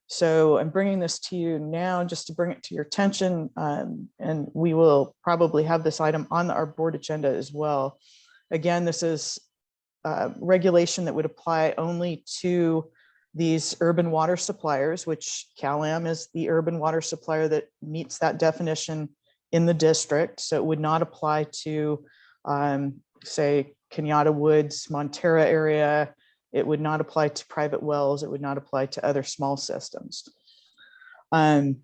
So I'm bringing this to you now just to bring it to your attention, and we will probably have this item on our board agenda as well. Again, this is regulation that would apply only to these urban water suppliers, which CalAm is the urban water supplier that meets that definition in the district. So it would not apply to, say, Kenyatta Woods, Monterey area. It would not apply to private wells. It would not apply to other small systems. And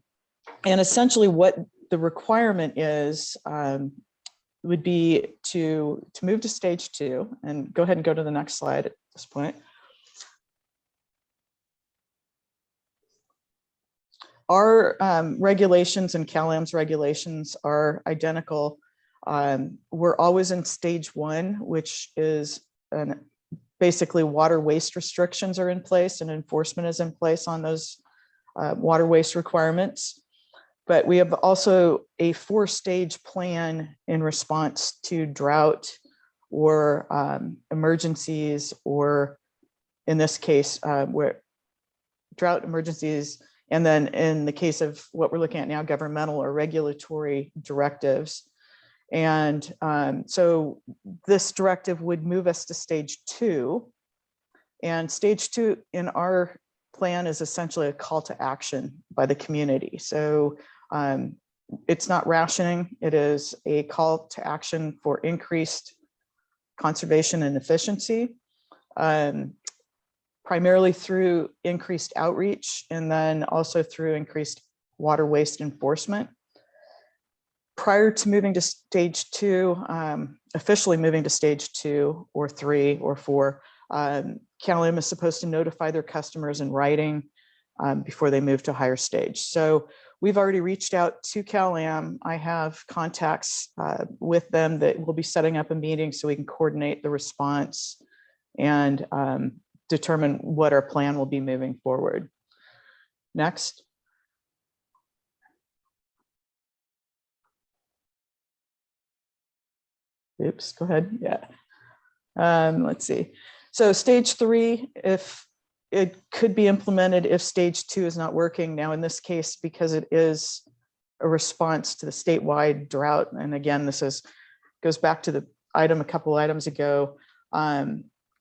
essentially what the requirement is would be to move to stage 2, and go ahead and go to the next slide at this point. Our regulations and CalAm's regulations are identical. We're always in stage 1, which is basically water waste restrictions are in place and enforcement is in place on those water waste requirements. But we have also a 4-stage plan in response to drought or emergencies, or in this case, where drought emergencies, and then in the case of what we're looking at now, governmental or regulatory directives. And so this directive would move us to stage 2. And stage 2 in our plan is essentially a call to action by the community. So it's not rationing, it is a call to action for increased conservation and efficiency, primarily through increased outreach, and then also through increased water waste enforcement. Prior to moving to stage 2, officially moving to stage 2 or 3 or 4, CalAm is supposed to notify their customers in writing before they move to a higher stage. So we've already reached out to CalAm. I have contacts with them that will be setting up a meeting so we can coordinate the response and determine what our plan will be moving forward. Next. Oops, go ahead. Yeah. Let's see. So stage 3, if it could be implemented if stage 2 is not working. Now, in this case, because it is a response to the statewide drought, and again, this goes back to the item a couple items ago,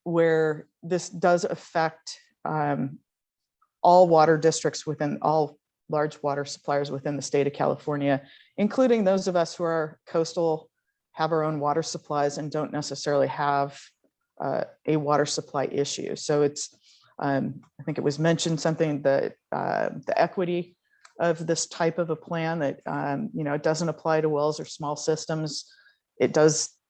where this does affect all water districts within all large water suppliers within the state of California, including those of us who are coastal, have our own water supplies and don't necessarily have a water supply issue. So it's, I think it was mentioned something that the equity of this type of a plan that, it doesn't apply to wells or small systems. It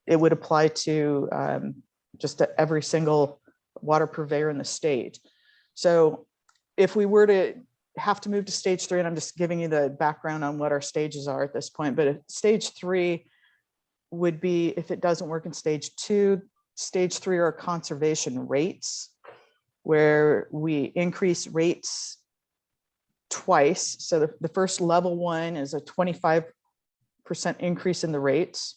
would apply to just to every single water purveyor in the state. So if we were to have to move to stage 3, and I'm just giving you the background on what our stages are at this point, but if stage 3 would be, if it doesn't work in stage 2, stage 3 are conservation rates, where we increase rates twice. So the first level 1 is a 25% increase in the rates.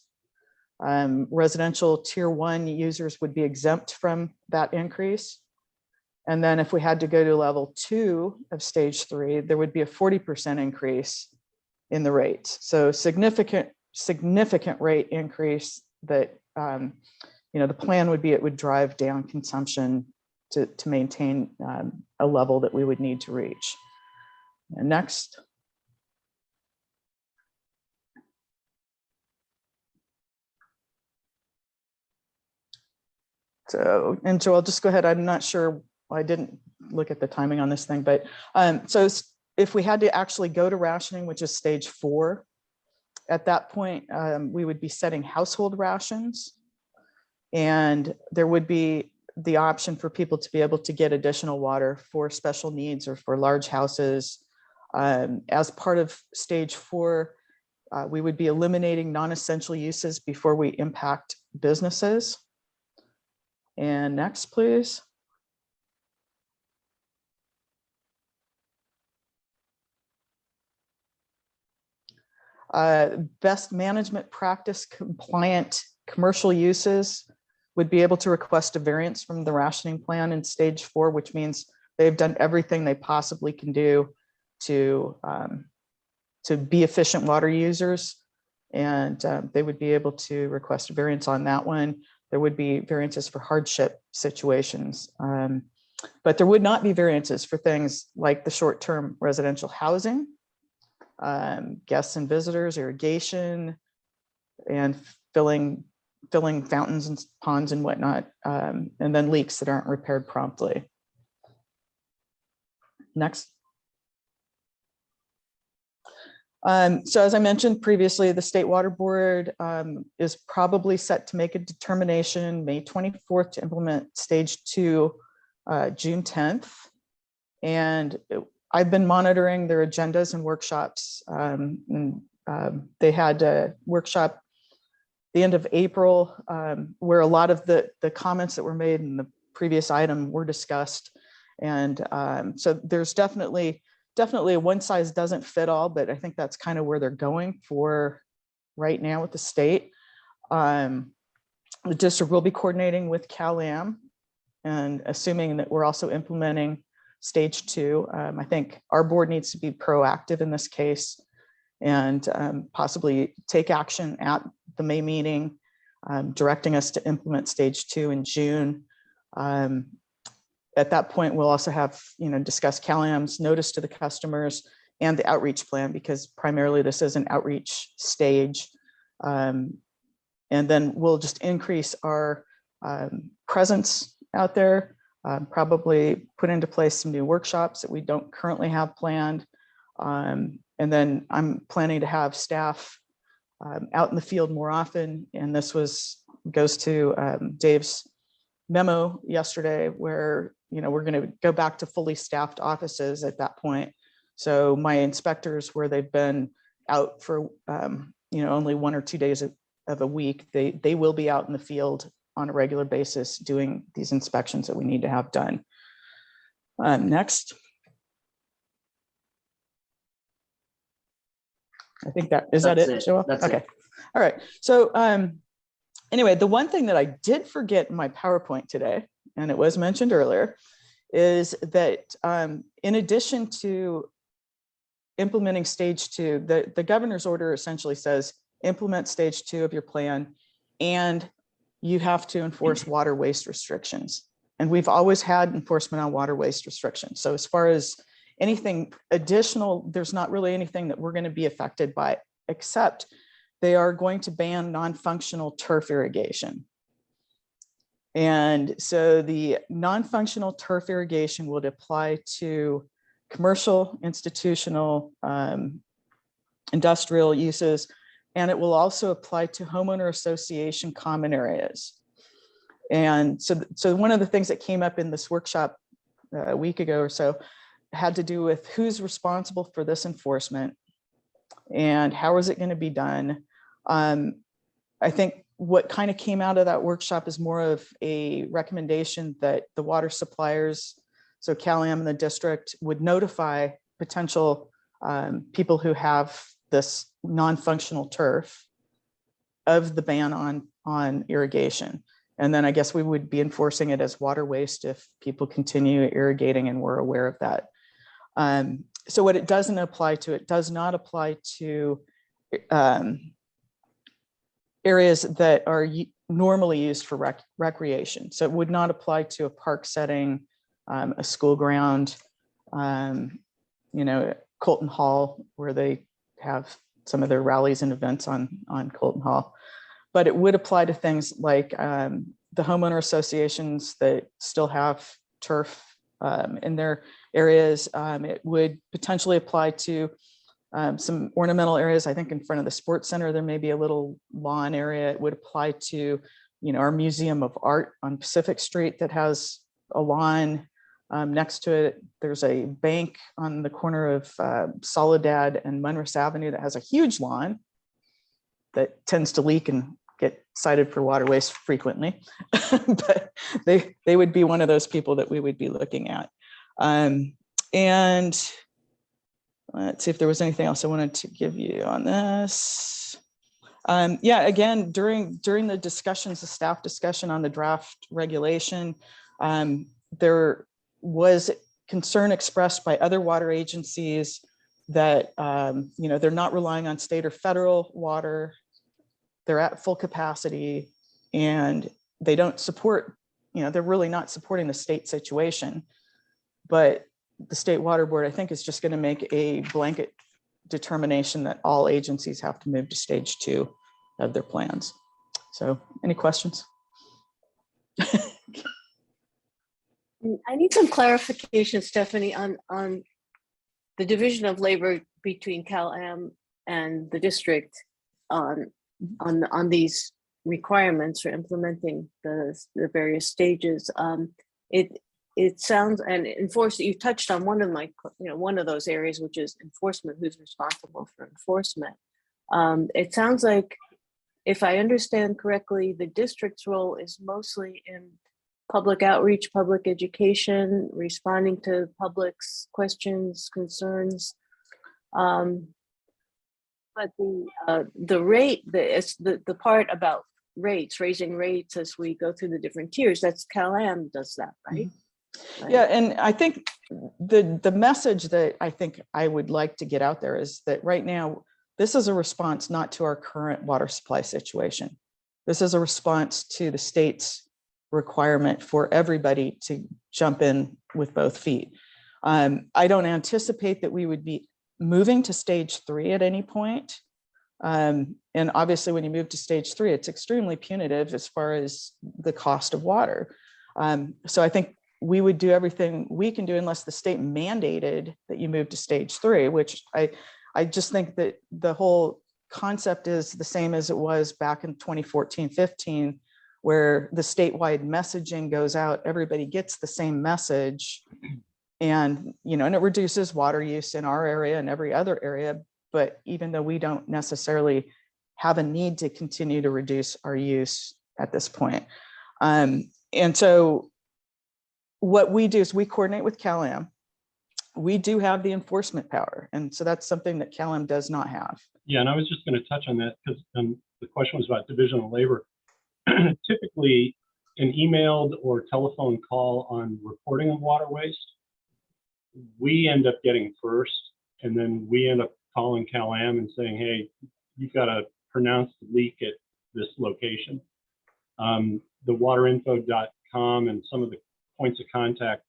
Residential tier 1 users would be exempt from that increase. And then if we had to go to level 2 of stage 3, there would be a 40% increase in the rates. So significant rate increase that, the plan would be, it would drive down consumption to maintain a level that we would need to reach. And next. So I'll just go ahead. I'm not sure, I didn't look at the timing on this thing, but so if we had to actually go to rationing, which is stage 4, at that point, we would be setting household rations, and there would be the option for people to be able to get additional water for special needs or for large houses. As part of stage 4, we would be eliminating non-essential uses before we impact businesses. And next, please. Best management practice compliant commercial uses would be able to request a variance from the rationing plan in stage 4, which means they've done everything they possibly can do to be efficient water users, and they would be able to request a variance on that one. There would be variances for hardship situations, but there would not be variances for things like the short-term residential housing, guests and visitors, irrigation, and filling fountains and ponds and whatnot, and then leaks that aren't repaired promptly. Next. So as I mentioned previously, the State Water Board is probably set to make a determination May 24th to implement stage 2 June 10th. And I've been monitoring their agendas and workshops. They had a workshop the end of April where a lot of the comments that were made in the previous item were discussed. And so there's definitely a one size doesn't fit all, but I think that's kind of where they're going for right now with the state. The district will be coordinating with Cal-Am, and assuming that we're also implementing stage 2. I think our board needs to be proactive in this case and possibly take action at the May meeting, directing us to implement stage 2 in June. At that point, we'll also have, discuss Cal-Am's notice to the customers and the outreach plan, because primarily this is an outreach stage. And then we'll just increase our presence out there, probably put into place some new workshops that we don't currently have planned. And then I'm planning to have staff out in the field more often. And this goes to Dave's memo yesterday, where we're going to go back to fully staffed offices at that point. So my inspectors, where they've been out for only 1 or 2 days of a week, they will be out in the field on a regular basis doing these inspections that we need to have done. Next. I think that is that it, Joel? That's okay. it. All right. So anyway, the one thing that I did forget in my PowerPoint today, and it was mentioned earlier, is that in addition to implementing stage 2, the governor's order essentially says implement stage 2 of your plan, and you have to enforce water waste restrictions. And we've always had enforcement on water waste restrictions. So as far as anything additional, there's not really anything that we're going to be affected by, except they are going to ban non-functional turf irrigation. And so the non-functional turf irrigation would apply to commercial, institutional, industrial uses, and it will also apply to homeowner association common areas. And so one of the things that came up in this workshop a week ago or so had to do with who's responsible for this enforcement and how is it going to be done. I think what kind of came out of that workshop is more of a recommendation that the water suppliers, so Cal-Am and the district, would notify potential people who have this non-functional turf of the ban on irrigation. And then I guess we would be enforcing it as water waste if people continue irrigating and we're aware of that. So what it doesn't apply to, it does not apply to areas that are normally used for recreation. So it would not apply to a park setting, a school ground, you know, Colton Hall, where they have some of their rallies and events on Colton Hall. But it would apply to things like the homeowner associations that still have turf in their areas. It would potentially apply to some ornamental areas. I think in front of the sports center, there may be a little lawn area. It would apply to, you know, our Museum of Art on Pacific Street that has a lawn. Next to it, there's a bank on the corner of Soledad and Munris Avenue that has a huge lawn that tends to leak and get cited for water waste frequently. But they would be one of those people that we would be looking at. And let's see if there was anything else I wanted to give you on this. Yeah, again, during the discussions, the staff discussion on the draft regulation, there was concern expressed by other water agencies that, you know, they're not relying on state or federal water. They're at full capacity and they don't support, you know, they're really not supporting the state situation. But the State Water Board, I think, is just going to make a blanket determination that all agencies have to move to stage 2 of their plans. So any questions? I need some clarification, Stephanie, on the division of labor between Cal-Am and the district on these requirements for implementing the various stages. It sounds, and you touched on one of those areas, which is enforcement, who's responsible for enforcement. It sounds like, if I understand correctly, the district's role is mostly in public outreach, public education, responding to public's questions, concerns. But the rate, the part about rates, raising rates as we go through the different tiers, that's Cal-Am does that, right? Mm-hmm. Yeah, and I think the message that I think I would like to get out there is that right now, this is a response not to our current water supply situation. This is a response to the state's requirement for everybody to jump in with both feet. I don't anticipate that we would be moving to stage 3 at any point. And obviously when you move to stage 3, it's extremely punitive as far as the cost of water. So I think we would do everything we can do unless the state mandated that you move to stage 3, which I just think that the whole concept is the same as it was back in 2014-15, where the statewide messaging goes out, everybody gets the same message, and and it reduces water use in our area and every other area. But even though we don't necessarily have a need to continue to reduce our use at this point. And so what we do is we coordinate with Cal-Am. We do have the enforcement power. And so that's something that Cal-Am does not have. Yeah, and I was just going to touch on that because the question was about division of labor. Typically, an emailed or telephone call on reporting of water waste, we end up getting first, and then we end up calling Cal-Am and saying, hey, you've got a pronounced leak at this location. The waterinfo.com and some of the points of contact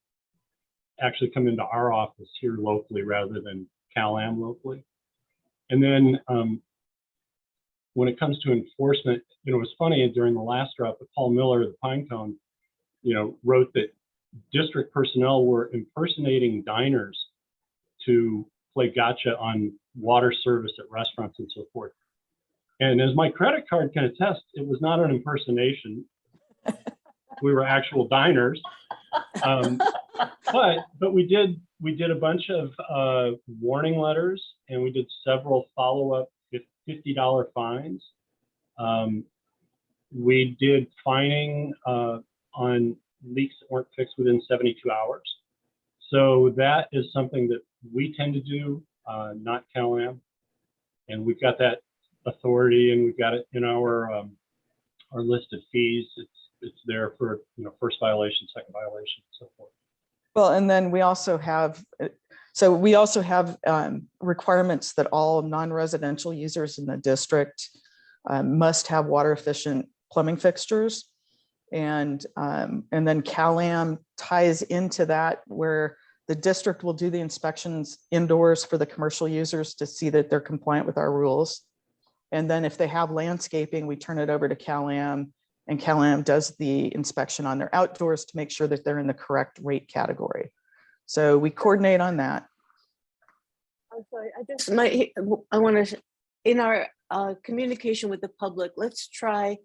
actually come into our office here locally rather than Cal-Am locally. And then when it comes to enforcement, you know, it was funny during the last drought, but Paul Miller of the Pinecone, you know, wrote that district personnel were impersonating diners to play gotcha on water service at restaurants and so forth. And as my credit card can attest, it was not an impersonation. We were actual diners. But we did a bunch of warning letters, and we did several follow-up $50 fines. We did fining on leaks that weren't fixed within 72 hours. So that is something that we tend to do, not Cal-Am. And we've got that authority, and we've got it in our list of fees. It's there for, you know, first violation, second violation, and so forth. Well, and then we also have, requirements that all non-residential users in the district must have water efficient plumbing fixtures. And then Cal-Am ties into that, where the district will do the inspections indoors for the commercial users to see that they're compliant with our rules. And then if they have landscaping, we turn it over to Cal-Am, and Cal-Am does the inspection on their outdoors to make sure that they're in the correct rate category. So we coordinate on that. I'm sorry, I want to, in our communication with the public, let's try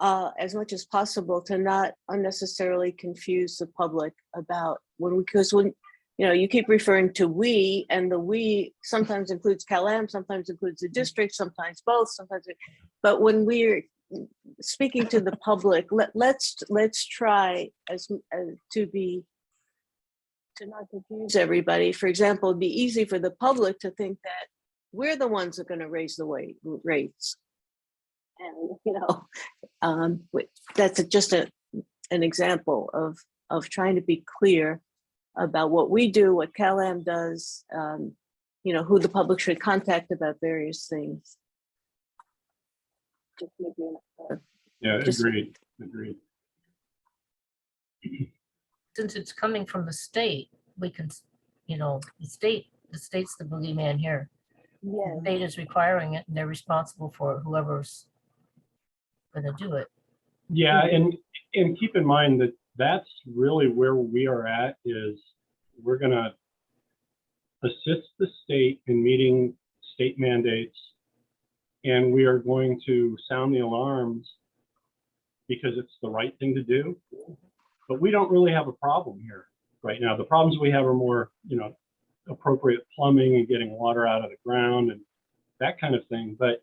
as much as possible to not unnecessarily confuse the public about because when, you know, you keep referring to we, and the we sometimes includes Cal-Am, sometimes includes the district, sometimes both, but when we're speaking to the public, let's try to not confuse everybody. For example, it'd be easy for the public to think that we're the ones that are going to raise the rates. And, you know, that's just an example of trying to be clear about what we do, what Cal-Am does, you know, who the public should contact about various things. Agreed. Since it's coming from the state, we can, you know, the state's the boogeyman here. Yeah. The state is requiring it, and they're responsible for whoever's going to do it. Yeah, and keep in mind that that's really where we are at, is we're going to assist the state in meeting state mandates, and we are going to sound the alarms because it's the right thing to do. But we don't really have a problem here right now. The problems we have are more, you know, appropriate plumbing and getting water out of the ground and that kind of thing. But,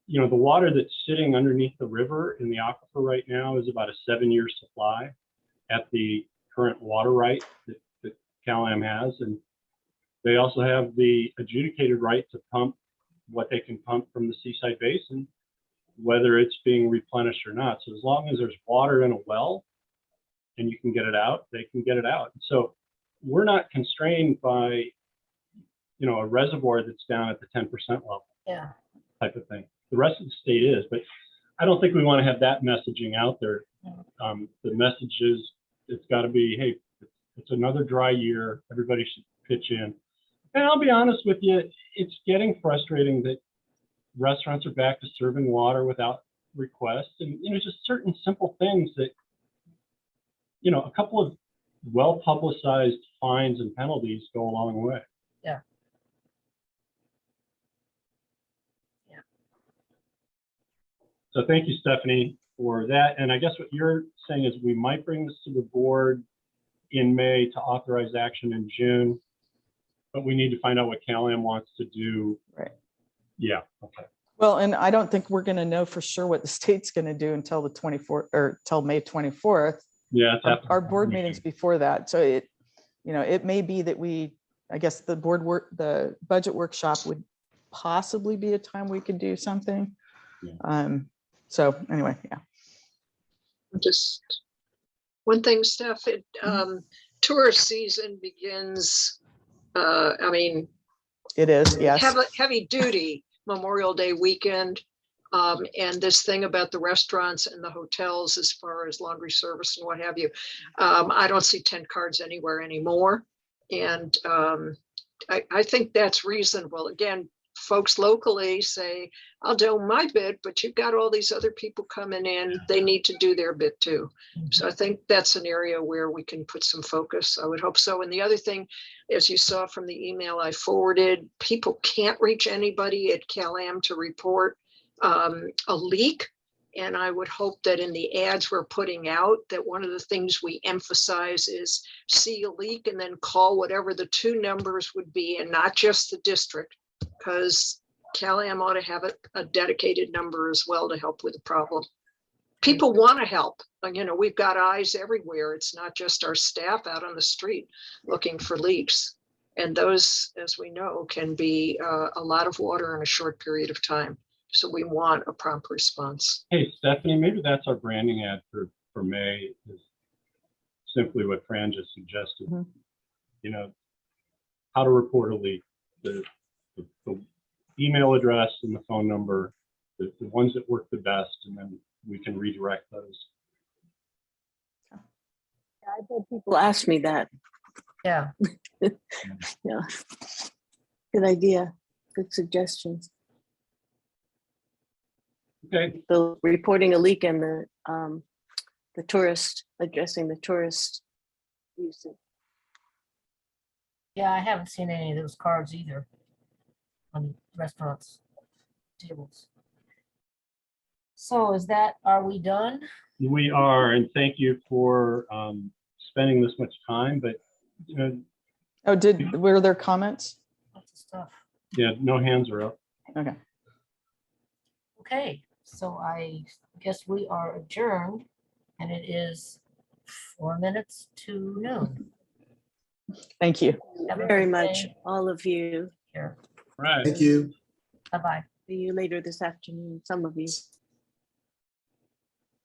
you know, the water that's sitting underneath the river in the aquifer right now is about a 7-year supply at the current water right that Cal-Am has. And they also have the adjudicated right to pump what they can pump from the Seaside Basin, whether it's being replenished or not. So as long as there's water in a well and you can get it out, they can get it out. So we're not constrained by, you know, a reservoir that's down at the 10% level. Yeah. Type of thing. The rest of the state is, but I don't think we want to have that messaging out there. The message is, it's got to be, hey, it's another dry year. Everybody should pitch in. And I'll be honest with you, it's getting frustrating that restaurants are back to serving water without request, and, you know, just certain simple things that, you know, a couple of well-publicized fines and penalties go a long way. Yeah. Yeah. So thank you, Stephanie, for that. And I guess what you're saying is we might bring this to the board in May to authorize action in June, but we need to find out what Cal-Am wants to do. Right. Yeah. Okay. Well, and I don't think we're going to know for sure what the state's going to do until the 24th or till May 24th. Yeah. Our board meetings before that. So it, you know, it may be that I guess the budget workshop would possibly be a time we could do something. Yeah. So anyway, yeah. Just one thing, Steph, tourist season begins, I mean, It is, yes. heavy duty Memorial Day weekend. And this thing about the restaurants and the hotels as far as laundry service and what have you, I don't see tent cards anywhere anymore. And I think that's reasonable. Again, folks locally say, I'll do my bit, but you've got all these other people coming in. They need to do their bit too. So I think that's an area where we can put some focus. I would hope so. And the other thing, as you saw from the email I forwarded, people can't reach anybody at Cal-Am to report a leak. And I would hope that in the ads we're putting out, that one of the things we emphasize is see a leak and then call whatever the 2 numbers would be, and not just the district, because Cal-Am ought to have a dedicated number as well to help with the problem. People want to help. You know, we've got eyes everywhere. It's not just our staff out on the street looking for leaks. And those, as we know, can be a lot of water in a short period of time. So we want a prompt response. Hey, Stephanie, maybe that's our branding ad for May, is simply what Fran just suggested. Mhm. You know, how to report a leak, the email address and the phone number, the ones that work the best, and then we can redirect those. I've had people ask me that. Yeah. Yeah. Good idea. Good suggestions. Okay, The reporting a leak and the tourist, addressing the tourist usage. Yeah, I haven't seen any of those cards either on restaurants tables. So are we done? we are, and thank you for spending this much time, but you know, Oh, were there comments? Lots of stuff. yeah, no hands are up. Okay. Okay, so I guess we are adjourned, and it is 4 minutes to noon. Thank you. Have a Very good much, day. all of you. Here, Right. Thank you. bye-bye. See you later this afternoon, some of you.